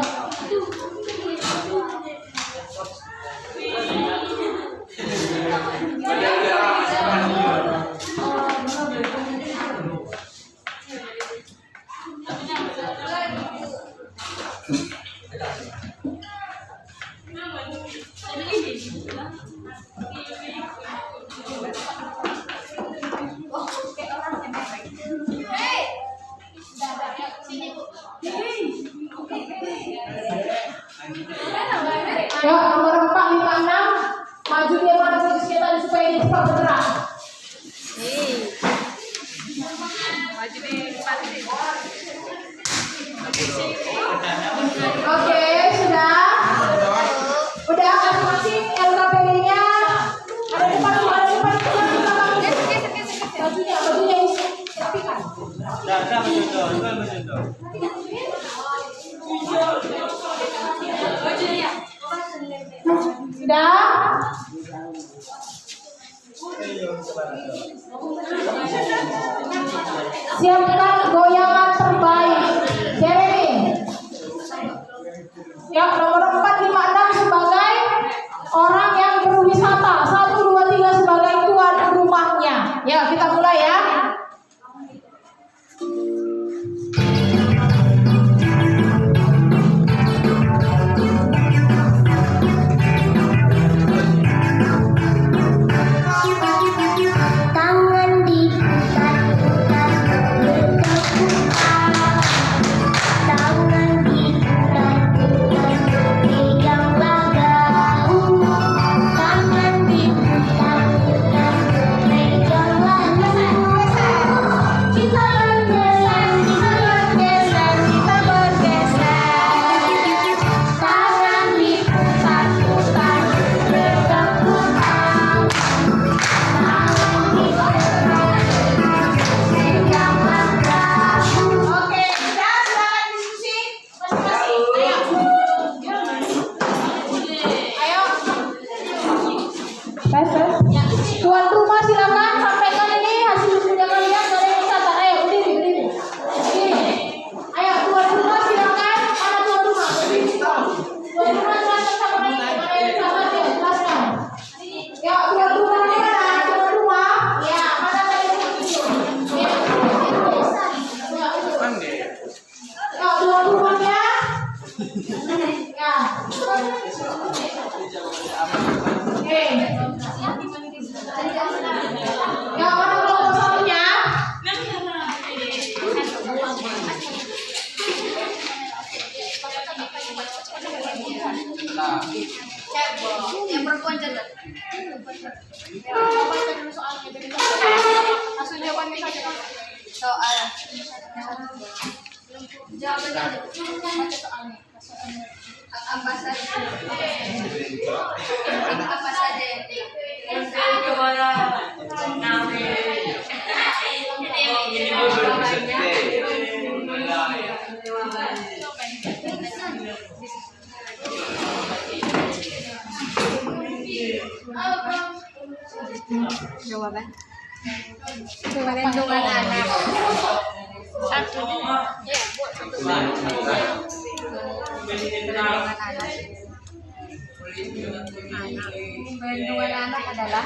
A: Ya, nomor 456 maju dia pada posisi tadi supaya dia cepat bergerak. Oke, sudah. Udah masing-masing LKPD-nya ada depan tuh, ada depan tuh, ada belakang. Bajunya isi rapikan. Sudah. Siapkan goyangan terbaik. Jeremy. Ya, nomor 456 sebagai orang yang berwisata. 1, 2, 3 sebagai tuan rumahnya. Ya, kita mulai ya. Tuan rumah silakan sampaikan ini hasil kerja kalian. Ada yang bisa tak? Ayo berdiri. Ayo tuan rumah silakan. Mana tuan rumah? Tuan rumah silakan sampaikan. Mana yang sabar ya jelaskan. Ya tuan rumahnya mana? Tuan rumah. Ya mana tadi itu? Ya tuan rumahnya. Ya. Oke. Ya, mana kelompok satunya?
D: Yang perempuan jangan.
A: Langsung jawaban misalnya.
D: Soal. Jawabannya apa saja? Apa saja yang jawaban perlindungan anak. Satu. Ya, buat satu. Perlindungan anak. Perlindungan anak adalah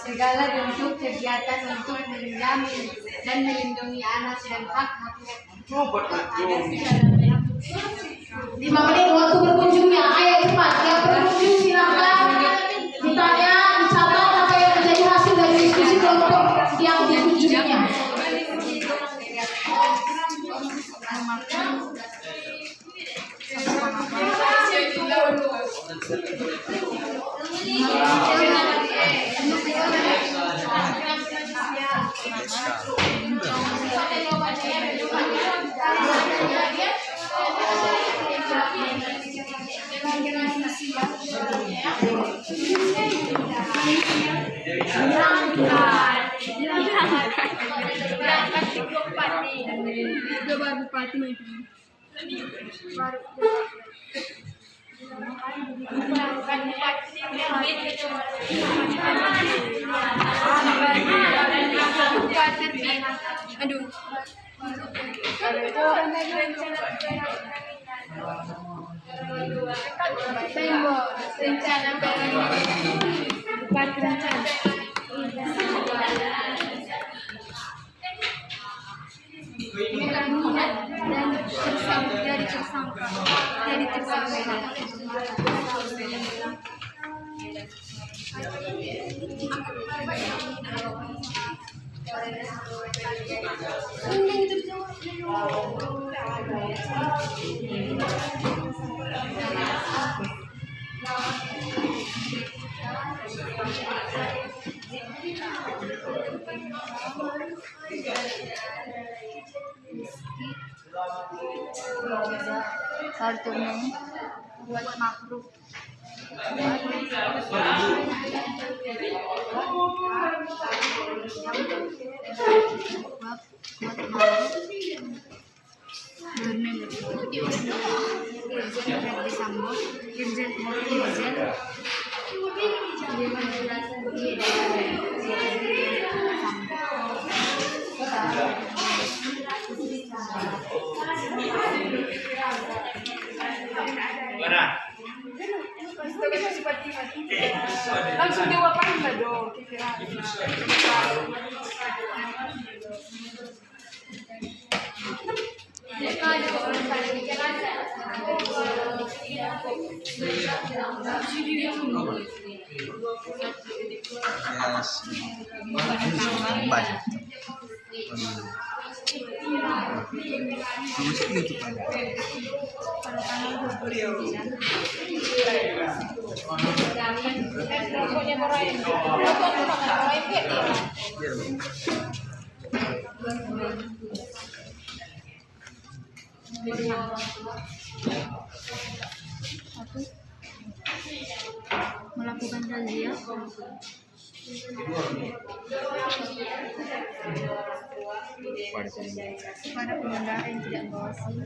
D: segala bentuk kegiatan untuk menjamin dan melindungi anak dan hak-haknya.
A: 5 menit waktu berkunjungnya. Ayo cepat. Yang berkunjung silakan ditanya, dicatat apa yang menjadi hasil dari diskusi kelompok yang dikunjunginya.
D: Aduh. Tembok rencana bukan rencana. Dari tersangka. Kartunya buat makhluk.
C: Langsung diwapain lah dong.
D: Melakukan razia pada pengendara yang tidak membawa SIM.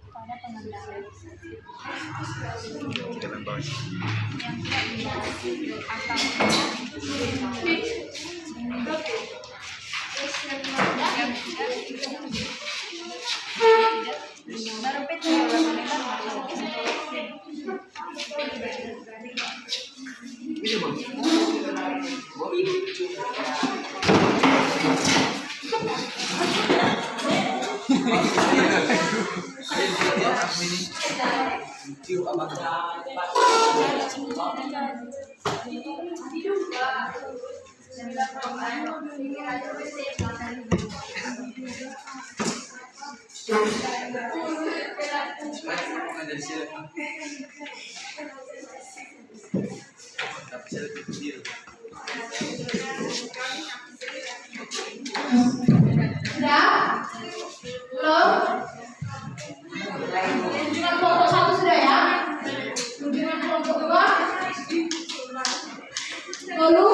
D: Pada pengendara
E: tidak membawa SIM.
D: yang tidak membawa SIM atau baru PT
A: Sudah? Belum? Kunjungan kelompok 1 sudah ya? Kunjungan kelompok 2? Lalu?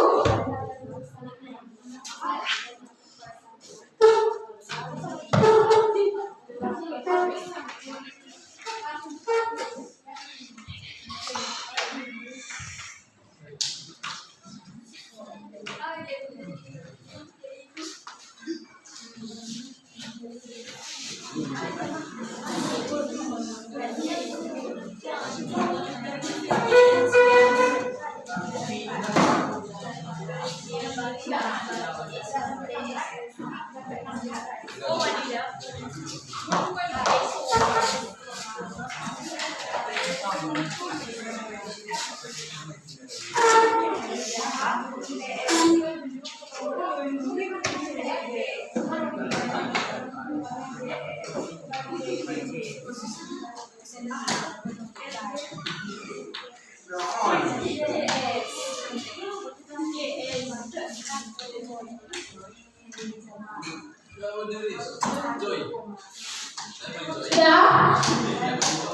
A: Sudah?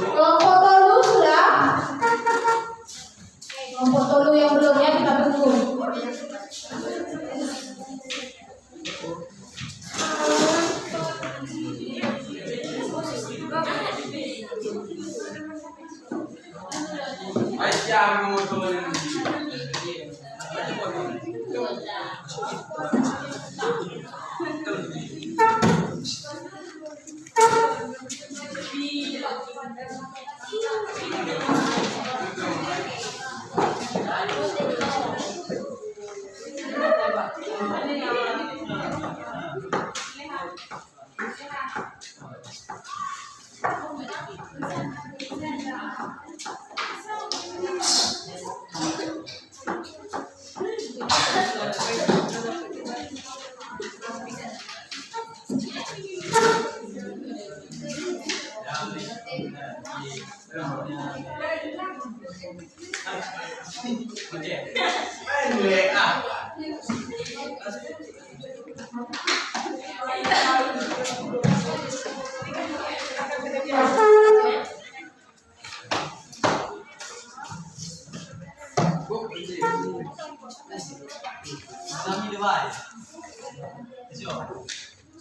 A: Kelompok tolu sudah? Kelompok tolu yang belum ya kita tunggu.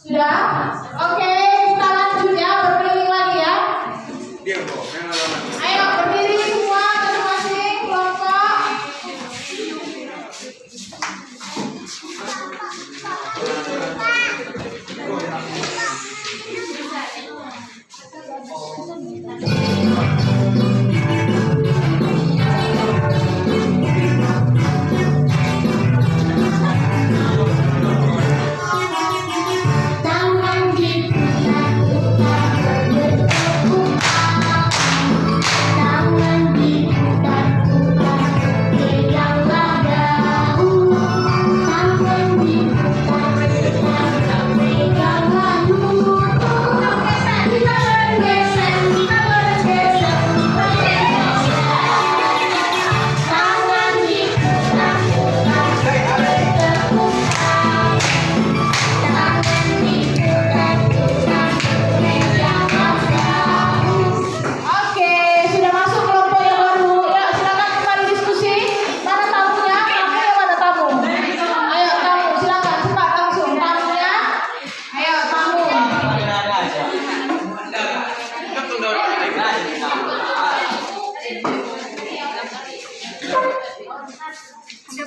A: Sudah? Oke, kita lanjut ya, berkeliling lagi ya. Ayo berdiri semua masing-masing kelompok.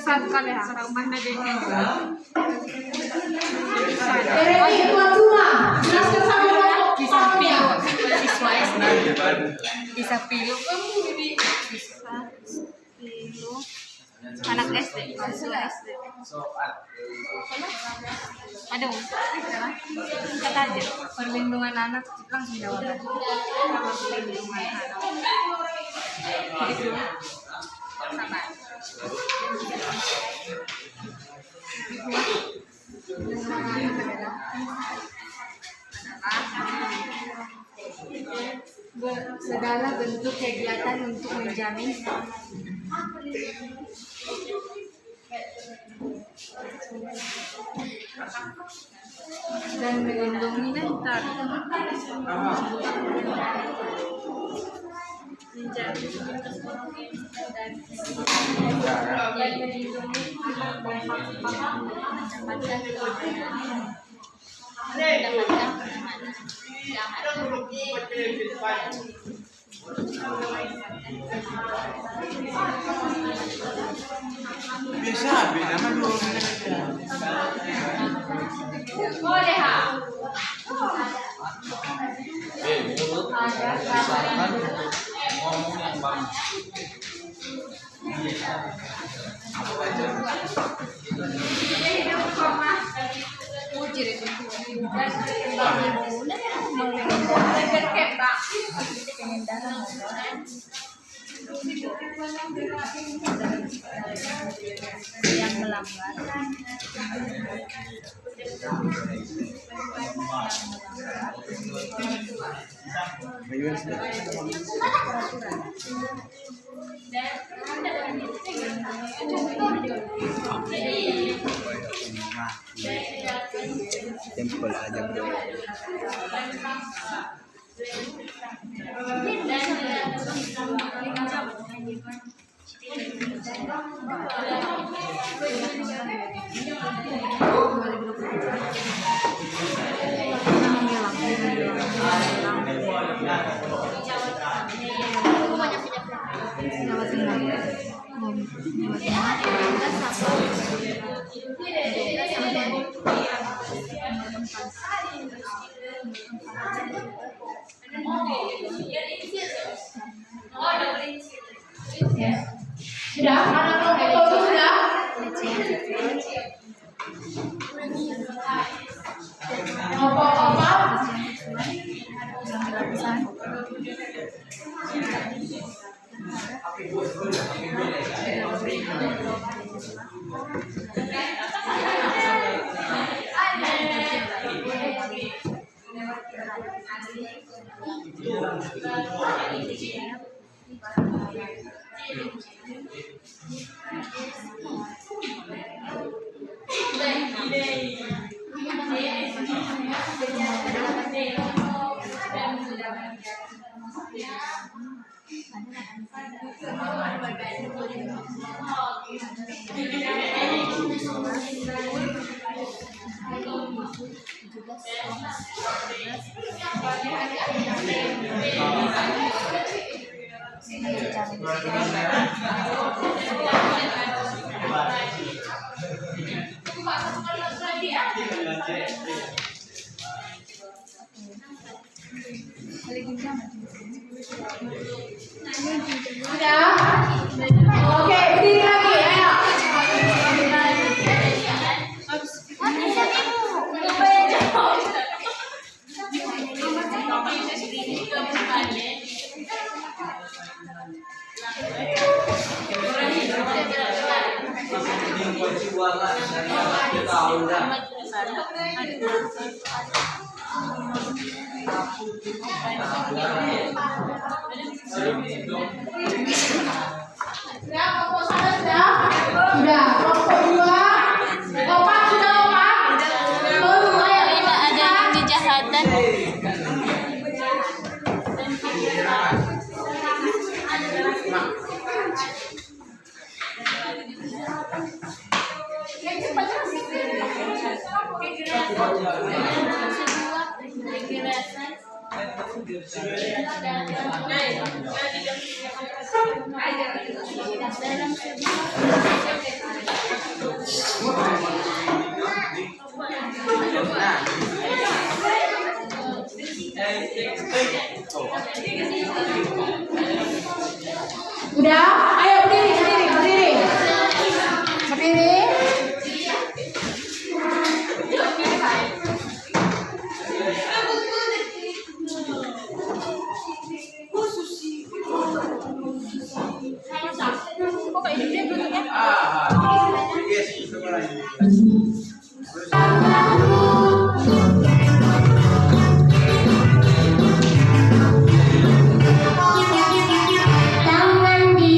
E: Tangan
D: kali ya rumah na din yan.
A: Ini tuan rumah. Jelaskan sama kelompok
D: Kisah
A: kelompoknya.
D: pilu, siswa SD. Kisah pilu, pilu. Anak SD, siswa SD. Aduh, kata aja perlindungan anak langsung jawaban. Perlindungan anak. Gitu. Sama. Segala bentuk kegiatan untuk menjamin dan melindungi mental menjamin dan melindungi mendapatkan
B: Bisa, beda mah dulu.
A: Boleh ha.
F: Mulut misalkan ngomong yang bagus.
C: yang melanggar
E: Tempel aja bro.
A: Sudah, anak kelompok itu sudah. Kelompok apa? Sudah? Oke, berdiri lagi, ayo. Sudah, kelompok sana sudah? Sudah, kelompok dua. Lompat, sudah lompat? Belum, ayo.
C: tidak ada kejahatan.
A: Udah, ayo berdiri, berdiri, berdiri. Berdiri.
G: Tangan di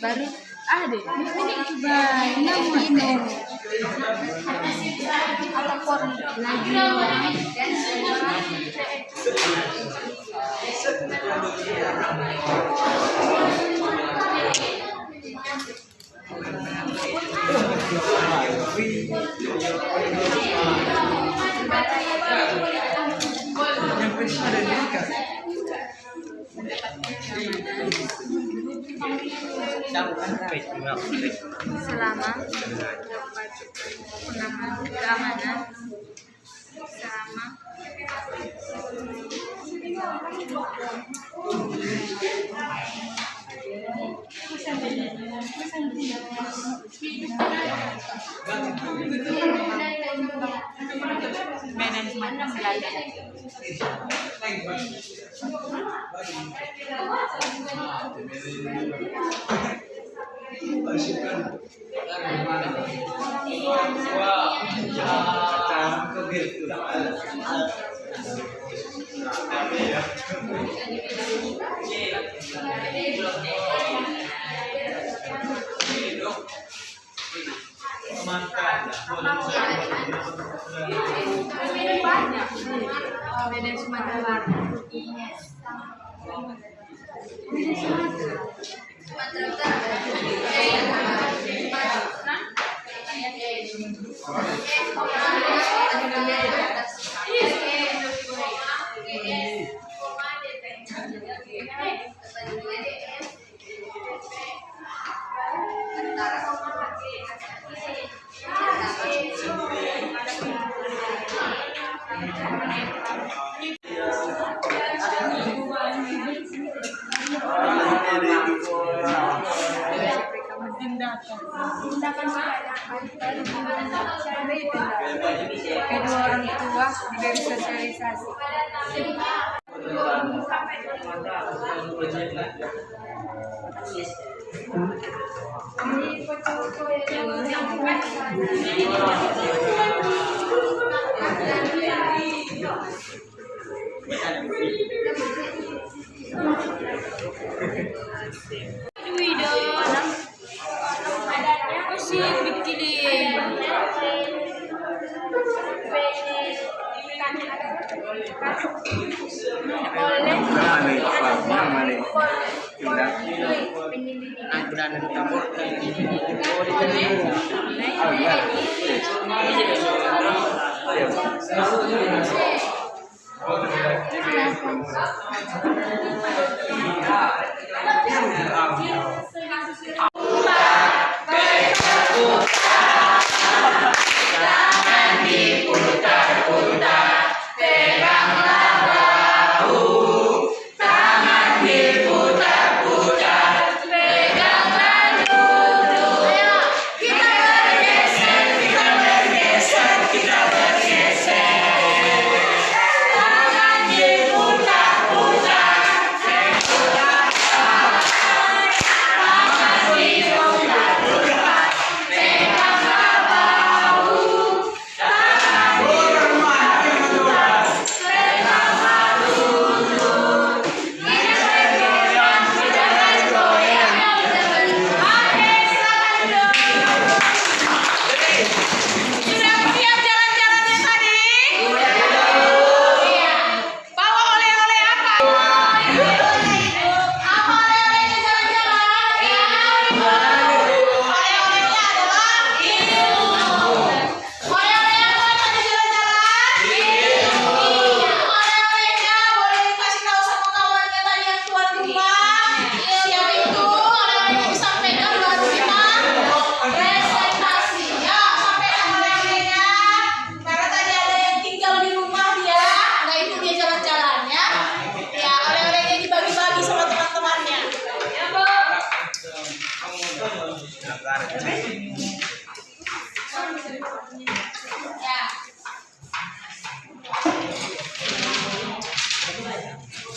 D: Baru ada. Ini coba minum. Atau lagi. Selama keamanan selama manajemen belajar. Kedua orang tua diberi sosialisasi.
A: Ya.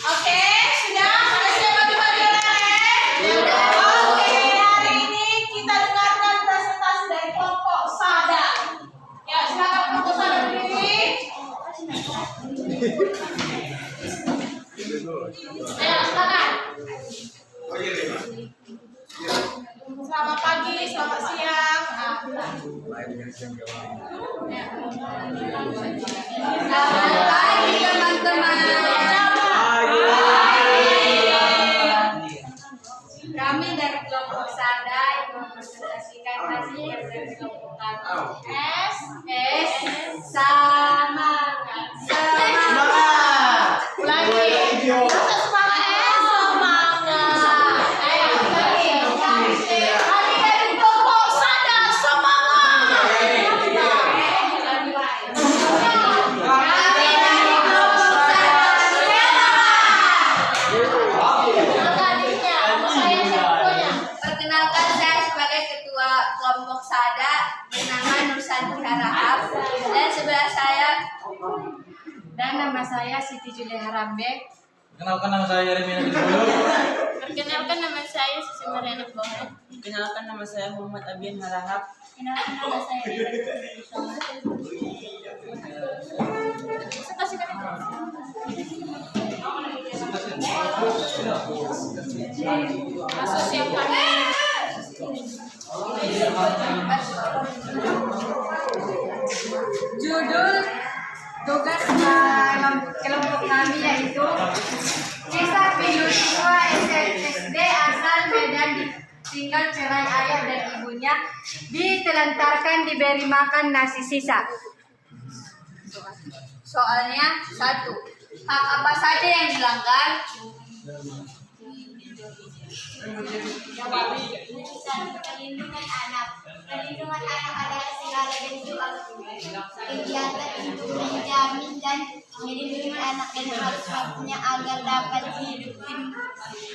A: Oke, sudah siap bagi-bagi oleh-oleh? Oke, hari ini kita dengarkan presentasi dari kelompok Sada. Ya, silakan kelompok Sada berdiri. Ayo, silakan. Selamat pagi, selamat siang.
D: Selamat pagi teman-teman. Kami dari kelompok Sada yang mempresentasikan hasil kerja kelompok kami. S semangat.
A: Ulangi. Semangat, semangat. Ayo, lagi. Kami dari kelompok Sada, semangat.
D: Perkenalkan, saya sebagai ketua kelompok Sada bernama Nursanti Harahap, dan nama saya Siti Julia Harambe.
F: Kenalkan nama saya Yeremia Dulu.
C: Perkenalkan nama saya Susi Mariana Bohong.
E: Kenalkan nama saya Muhammad Abian Harahap.
C: Kenalkan nama saya
A: Kasus yang kami
D: Judul tugas dalam kelompok kami yaitu kisah siswa SD asal Medan tinggal cerai ayah dan ibunya, ditelantarkan diberi makan nasi sisa. Soalnya 1. Hak apa saja yang dilanggar?
G: Perlindungan anak. Perlindungan anak adalah segala bentuk kegiatan untuk menjamin dan melindungi anak dan hak-haknya agar dapat hidup,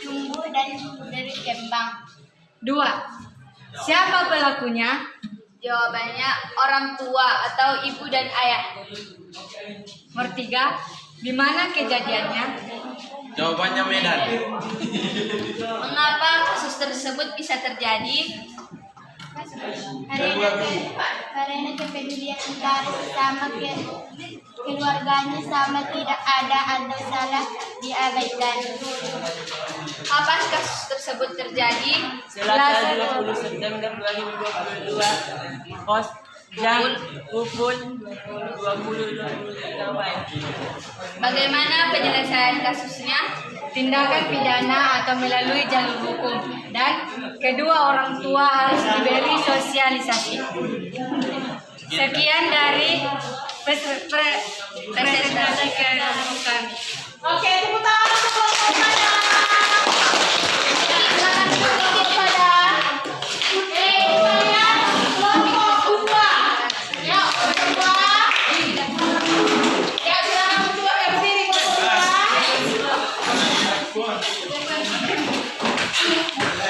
G: tumbuh dan berkembang.
D: 2. Siapa pelakunya? Jawabannya orang tua atau ibu dan ayah. Nomor 3. Di mana kejadiannya?
F: Jawabannya Medan.
D: Mengapa kasus tersebut bisa terjadi?
G: Karena kepedulian antara sesama keluarganya sama tidak ada atau salah diabaikan.
D: Kapan kasus tersebut terjadi?
E: Selasa 20 September 2022. Pos jam pukul 20.23 WIB.
D: Bagaimana penyelesaian kasusnya? Tindakan pidana atau melalui jalur hukum. Dan kedua orang tua harus diberi sosialisasi. Sekian dari presentasi kelompok kami.
A: Oke, tepuk tangan untuk kelompok Sada. Silakan kelompok Sada. Saya kelompok 2. Ya, berdua. Ya, silakan berdua berdiri kelompok 2.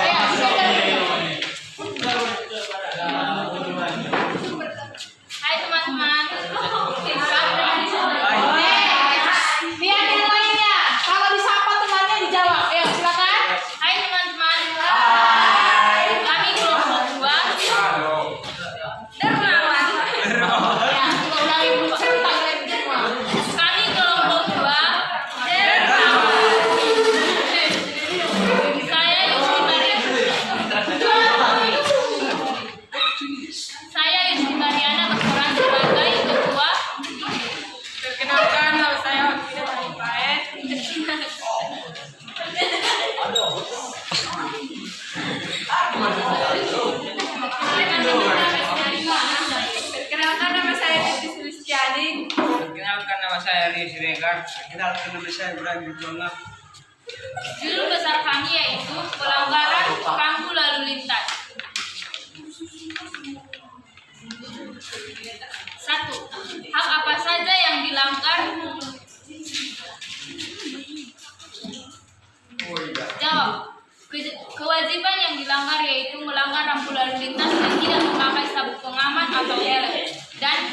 A: Ya,
C: Hai teman-teman.
A: Biar yang lainnya. Kalau disapa temannya dijawab. Ya, silakan.
C: Hai teman-teman. Kami kelompok 2. Dermawan.
A: Ya, kita ulangi dulu sebentar lagi semua.
C: Kami kelompok 2. Dermawan. Saya Yusti Mariana berperan sebagai ketua.
E: Perkenalkan nama saya Wakil Paet.
D: Perkenalkan nama saya Titi Sulistiani.
B: Perkenalkan nama saya Ria Siregar. Perkenalkan nama saya Ibrahim Jonga.
C: Judul besar kami yaitu pelanggaran rambu lalu lintas. 1. Hak apa saja yang dilanggar? Jawab. Kewajiban yang dilanggar yaitu melanggar rambu
D: berlalu lintas yang tidak memakai sabuk pengaman atau helm, dan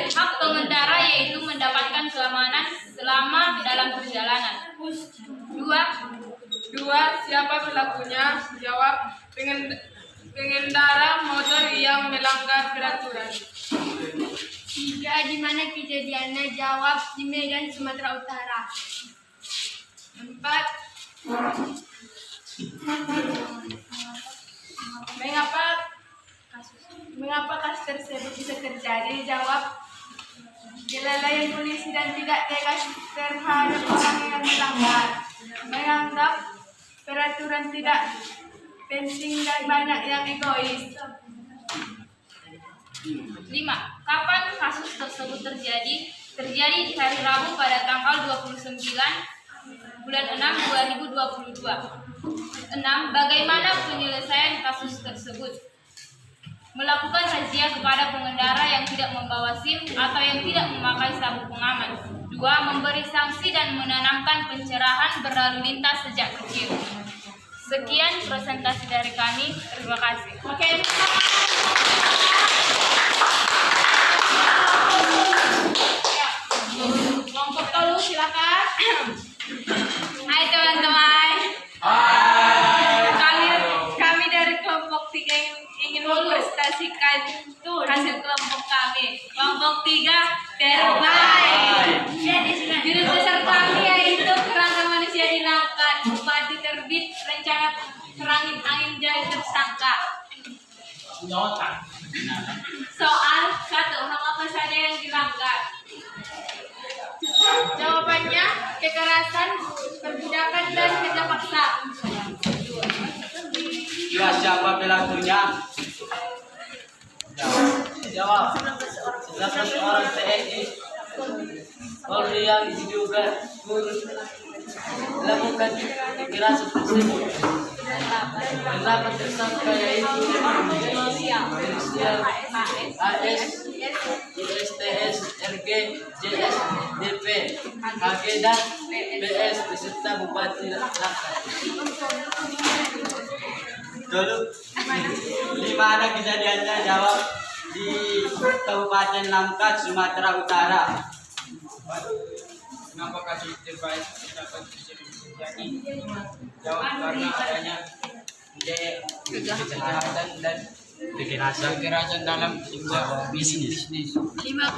D: hak pengendara yaitu mendapatkan keamanan selama dalam perjalanan.
E: 2. Siapa pelakunya? Jawab, pengendara motor yang melanggar peraturan.
G: 3. Di mana kejadiannya? Jawab, di Medan, Sumatera Utara.
E: 4. Mengapa kasus tersebut bisa terjadi? Jawab, kelalaian polisi dan tidak tegas terhadap orang yang melanggar, menganggap peraturan tidak penting dan banyak yang egois.
D: 5. Kapan kasus tersebut terjadi? Terjadi di hari Rabu pada tanggal 29 bulan 6 2022. 6. Bagaimana penyelesaian kasus tersebut? Melakukan razia kepada pengendara yang tidak membawa SIM atau yang tidak memakai sabuk pengaman. 2. Memberi sanksi dan menanamkan pencerahan berlalu lintas sejak kecil. Sekian presentasi dari kami. Terima kasih.
A: Oke. Kelompok tolu silakan.
D: Hai teman-teman. Kami dari kelompok 3 ingin mempresentasikan hasil kelompok kami. Kelompok 3 terbaik. Judul besar kami yaitu Kerangka Manusia Dilangkan, Bupati Terbit, Rencana Serangin Angin Jahit Tersangka. Soal 1. Hak apa saja yang dilanggar? Jawabannya kekerasan, perbudakan, dan kerja paksa.
B: 2. Siapa pelakunya? Jawab, 19 orang TNI Polri yang diduga melakukan kekerasan tersebut. 8 tersangka yaitu inisial AS, ISTS, RG, JS, DP, HG, dan PS beserta Bupati Langkat. Dulu di mana kejadiannya? Jawab, di Kabupaten Langkat, Sumatera Utara. Kenapa kasus terbaik dapat terjadi? Jawab, karena adanya kejahatan dan kekerasan dalam bisnis.
D: 5.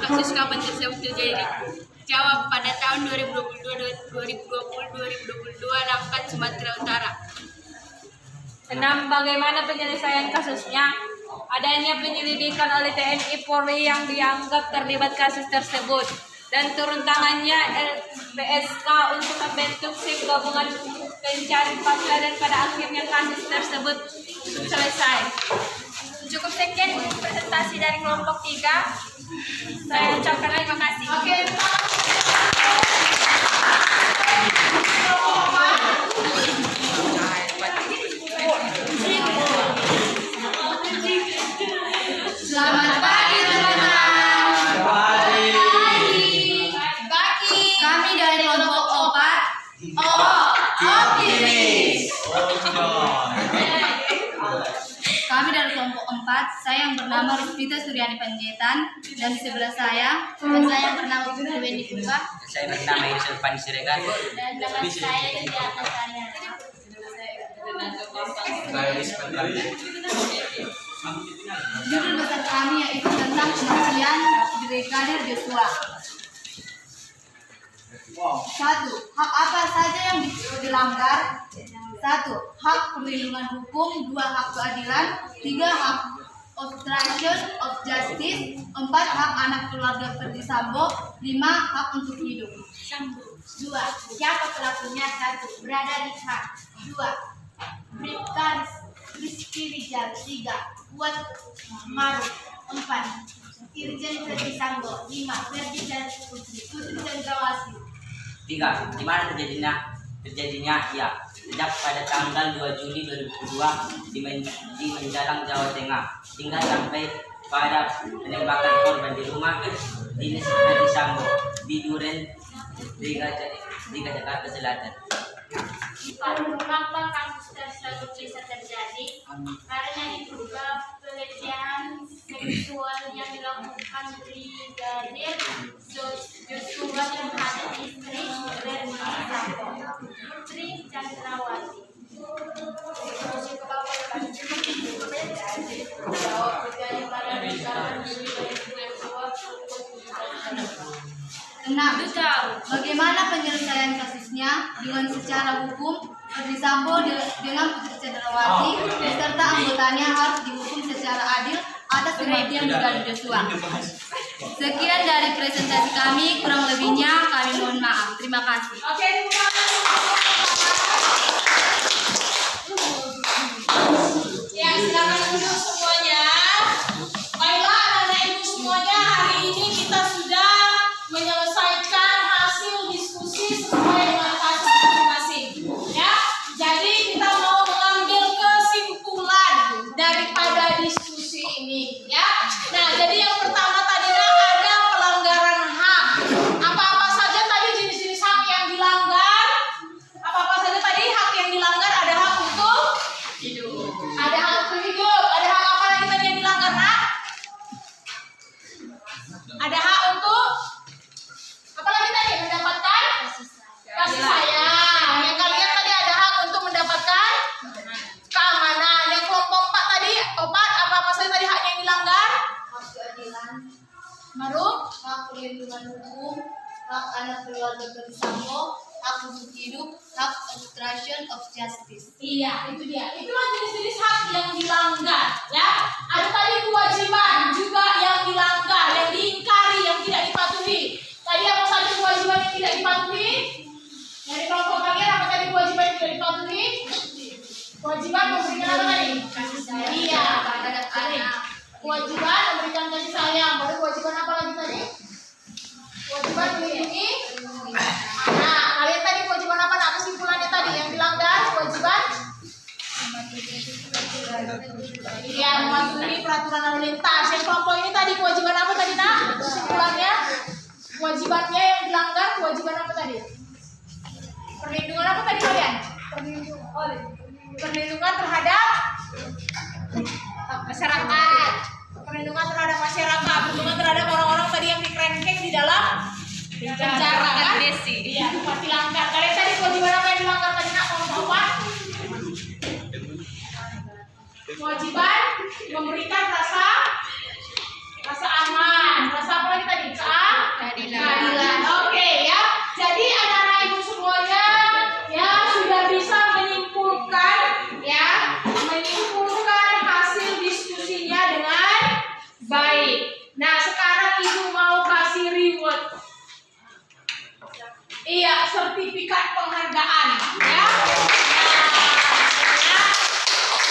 D: Kasus kapan tersebut terjadi? Jawab, pada tahun 2022 Langkat, Sumatera Utara. 6. Bagaimana penyelesaian kasusnya? Adanya penyelidikan oleh TNI Polri yang dianggap terlibat kasus tersebut dan turun tangannya LPSK untuk membentuk tim gabungan pencari fakta, dan pada akhirnya kasus tersebut selesai. Cukup sekian presentasi dari kelompok 3. Saya ucapkan terima kasih.
A: Oke.
G: Selamat pagi teman-teman. Kami dari kelompok 4. Optimis. Kami dari kelompok 4. Saya yang bernama Rizvita Suryani Panjaitan, dan di sebelah saya, dan saya yang bernama Putri Wendy Purba,
B: Saya bernama Irsyad Pani Siregar.
G: dan nama saya di atas saya. Judul besar kami yaitu tentang kematian Brigadir Joshua. 1. Hak apa saja yang dilanggar? 1. Hak perlindungan hukum. 2. Hak keadilan. 3. Hak obstruction of justice. 4. Hak anak keluarga Ferdi Sambo. 5. Hak untuk hidup. 2. Siapa pelakunya? 1. Berada di hak. 2. Bribka Rizky Rijal. 3. Kuat Maruf. 4. Irjen Ferdi Sambo. 5. Ferdi dan Putri Cendrawasih.
B: 3. Di mana terjadinya? Ya, sejak pada tanggal 2 Juli 2002 di Menjalang, Jawa Tengah, hingga sampai pada penembakan korban di rumah dinas Ferdi Sambo di Duren, Jakarta Selatan.
G: Kenapa kasus tersebut bisa terjadi? Karena diduga
D: seksual yang dilakukan Brigadir Joshua terhadap istri Verdi Sambo, Putri Chandrawati.
G: Enam. Bagaimana penyelesaian kasusnya dengan secara hukum? Verdi Sambo dengan Putri Chandrawati beserta anggotanya harus dihukum secara adil atas kematian Brigadir Joshua. Sekian dari presentasi kami, kurang lebihnya kami mohon maaf. Terima kasih.
A: Oke, ya, silakan duduk semuanya. Baiklah anak-anak ibu semuanya, hari ini kita sudah menyelesaikan hasil diskusi sesuai dengan kasus masing-masing. Ya, jadi kita mau mengambil kesimpulan daripada diskusi ini. Ya, nah jadi yang pertama tadi ada pelanggaran hak. Apa-apa saja tadi jenis-jenis hak yang dilanggar? Apa-apa saja tadi hak yang dilanggar? Ada hak untuk hidup. Ada hak untuk hidup. Ada hak apa lagi tadi yang dilanggar, Nak? Ada hak untuk apa lagi tadi? Mendapatkan kasih sayang. Yang kalian tadi ada hak untuk mendapatkan keamanan. Yang kelompok 4 tadi, apa-apa saja tadi hak yang dilanggar?
G: Hak keadilan,
A: Baru
G: hak perlindungan hukum, hak anak keluarga Verdi Sambo, hak untuk hidup, hak obstruction of justice.
A: iya, itu dia. Itulah jenis-jenis hak yang dilanggar, ya. Ada tadi kewajiban juga yang dilanggar, yang diingkari, yang tidak dipatuhi. Tadi apa saja kewajiban yang tidak dipatuhi? Dari kelompok kalian apa tadi kewajiban yang tidak dipatuhi? Kewajiban memberikan apa tadi?
G: Kasih sayang
A: Iya,
G: terhadap anak.
A: kewajiban memberikan kasih sayang. Baru kewajiban apa lagi tadi? Kewajiban melindungi anak. Kalian tadi kewajiban apa? Nah, kesimpulannya tadi yang dilanggar kewajiban. Iya, mematuhi peraturan lalu lintas. Yang kelompok ini tadi kewajiban apa tadi, Nak? Kesimpulannya kewajibannya yang dilanggar kewajiban apa tadi? Perlindungan apa tadi kalian? Perlindungan terhadap masyarakat. Perlindungan terhadap masyarakat. Perlindungan terhadap orang-orang tadi yang dikerengkeng di dalam penjara kan? Iya, tempat dilanggar. Kalian tadi kewajiban apa yang dilanggar tadi, Nak? Kelompok 4? Kewajiban memberikan rasa aman, rasa apa lagi tadi? Keadilan. Oke ya. Jadi anak-anak ibu semuanya ya sudah bisa menyimpulkan hasil diskusinya dengan baik. Nah sekarang ibu mau kasih reward. Iya, sertifikat penghargaan ya.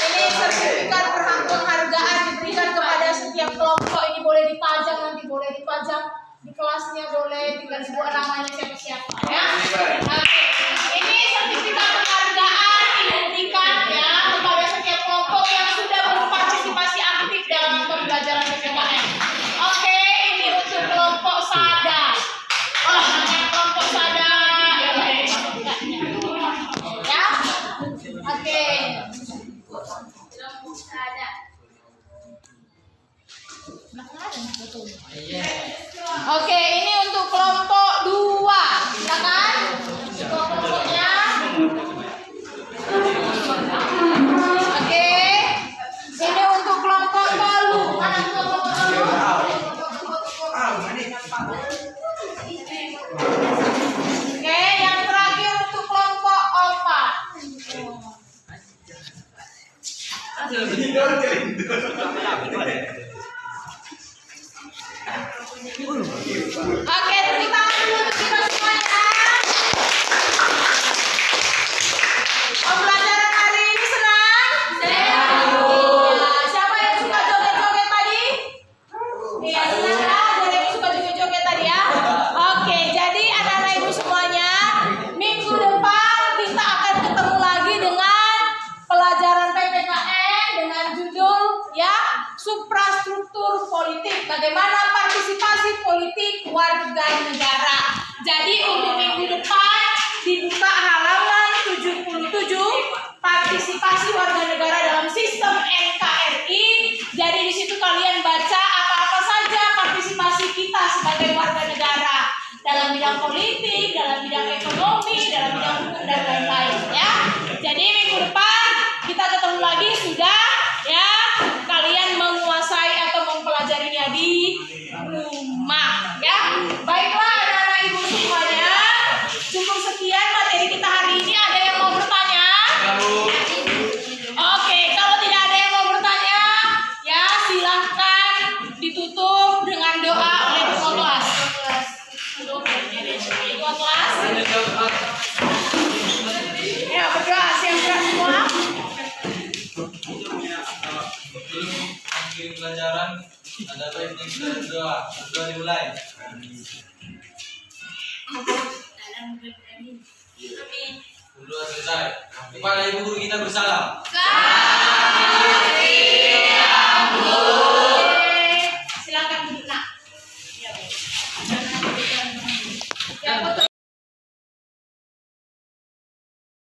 A: Ini sertifikat penghargaan diberikan kepada setiap kelompok. Ini boleh dipajang, nanti boleh dipajang di kelasnya, boleh tinggal dibuat namanya siapa-siapa ya. Oke. Ini sertifikat penghargaan diberikan ya kepada setiap kelompok yang sudah berpartisipasi aktif dalam pembelajaran PPKN. Oke, ini untuk kelompok sada. Kelompok sada ya. Oke. Oke, ini untuk kelompok 2, silakan. Kelompoknya. Oke. Ini untuk kelompok Palu. Mana kelompok Palu? Oke, yang terakhir untuk kelompok Opa. Oke, tepuk tangan dulu untuk kita semuanya. Pembelajaran hari ini senang? Siapa yang suka joget-joget tadi? Iya, senang ya. Ada yang suka joget-joget tadi ya. Oke, jadi anak-anak ibu semuanya, minggu depan kita akan ketemu lagi dengan pelajaran PPKN dengan judul ya suprastruktur politik. Bagaimana partisipasi politik warga negara. Jadi untuk minggu depan dibuka halaman 77 partisipasi warga negara dalam sistem NKRI. Jadi di situ kalian baca sebagai warga negara dalam bidang politik, dalam bidang ekonomi, dalam bidang hukum dan lain-lain ya. Jadi minggu depan kita ketemu lagi sudah ya, kalian menguasai atau mempelajarinya di rumah ya. Baiklah anak-anak ibu semuanya, cukup sekian materi kita hari ini. Ada yang mau bertanya? Oke, kalau tidak ada yang mau bertanya ya silahkan ditutup dengan doa oleh ketua kelas. Ketua kelas ya, berdoa. Siap-siap semua.
F: Mengirim pelajaran ada baiknya kita berdoa. Berdoa dimulai. Berdoa selesai. Kepada ibu guru kita bersalam.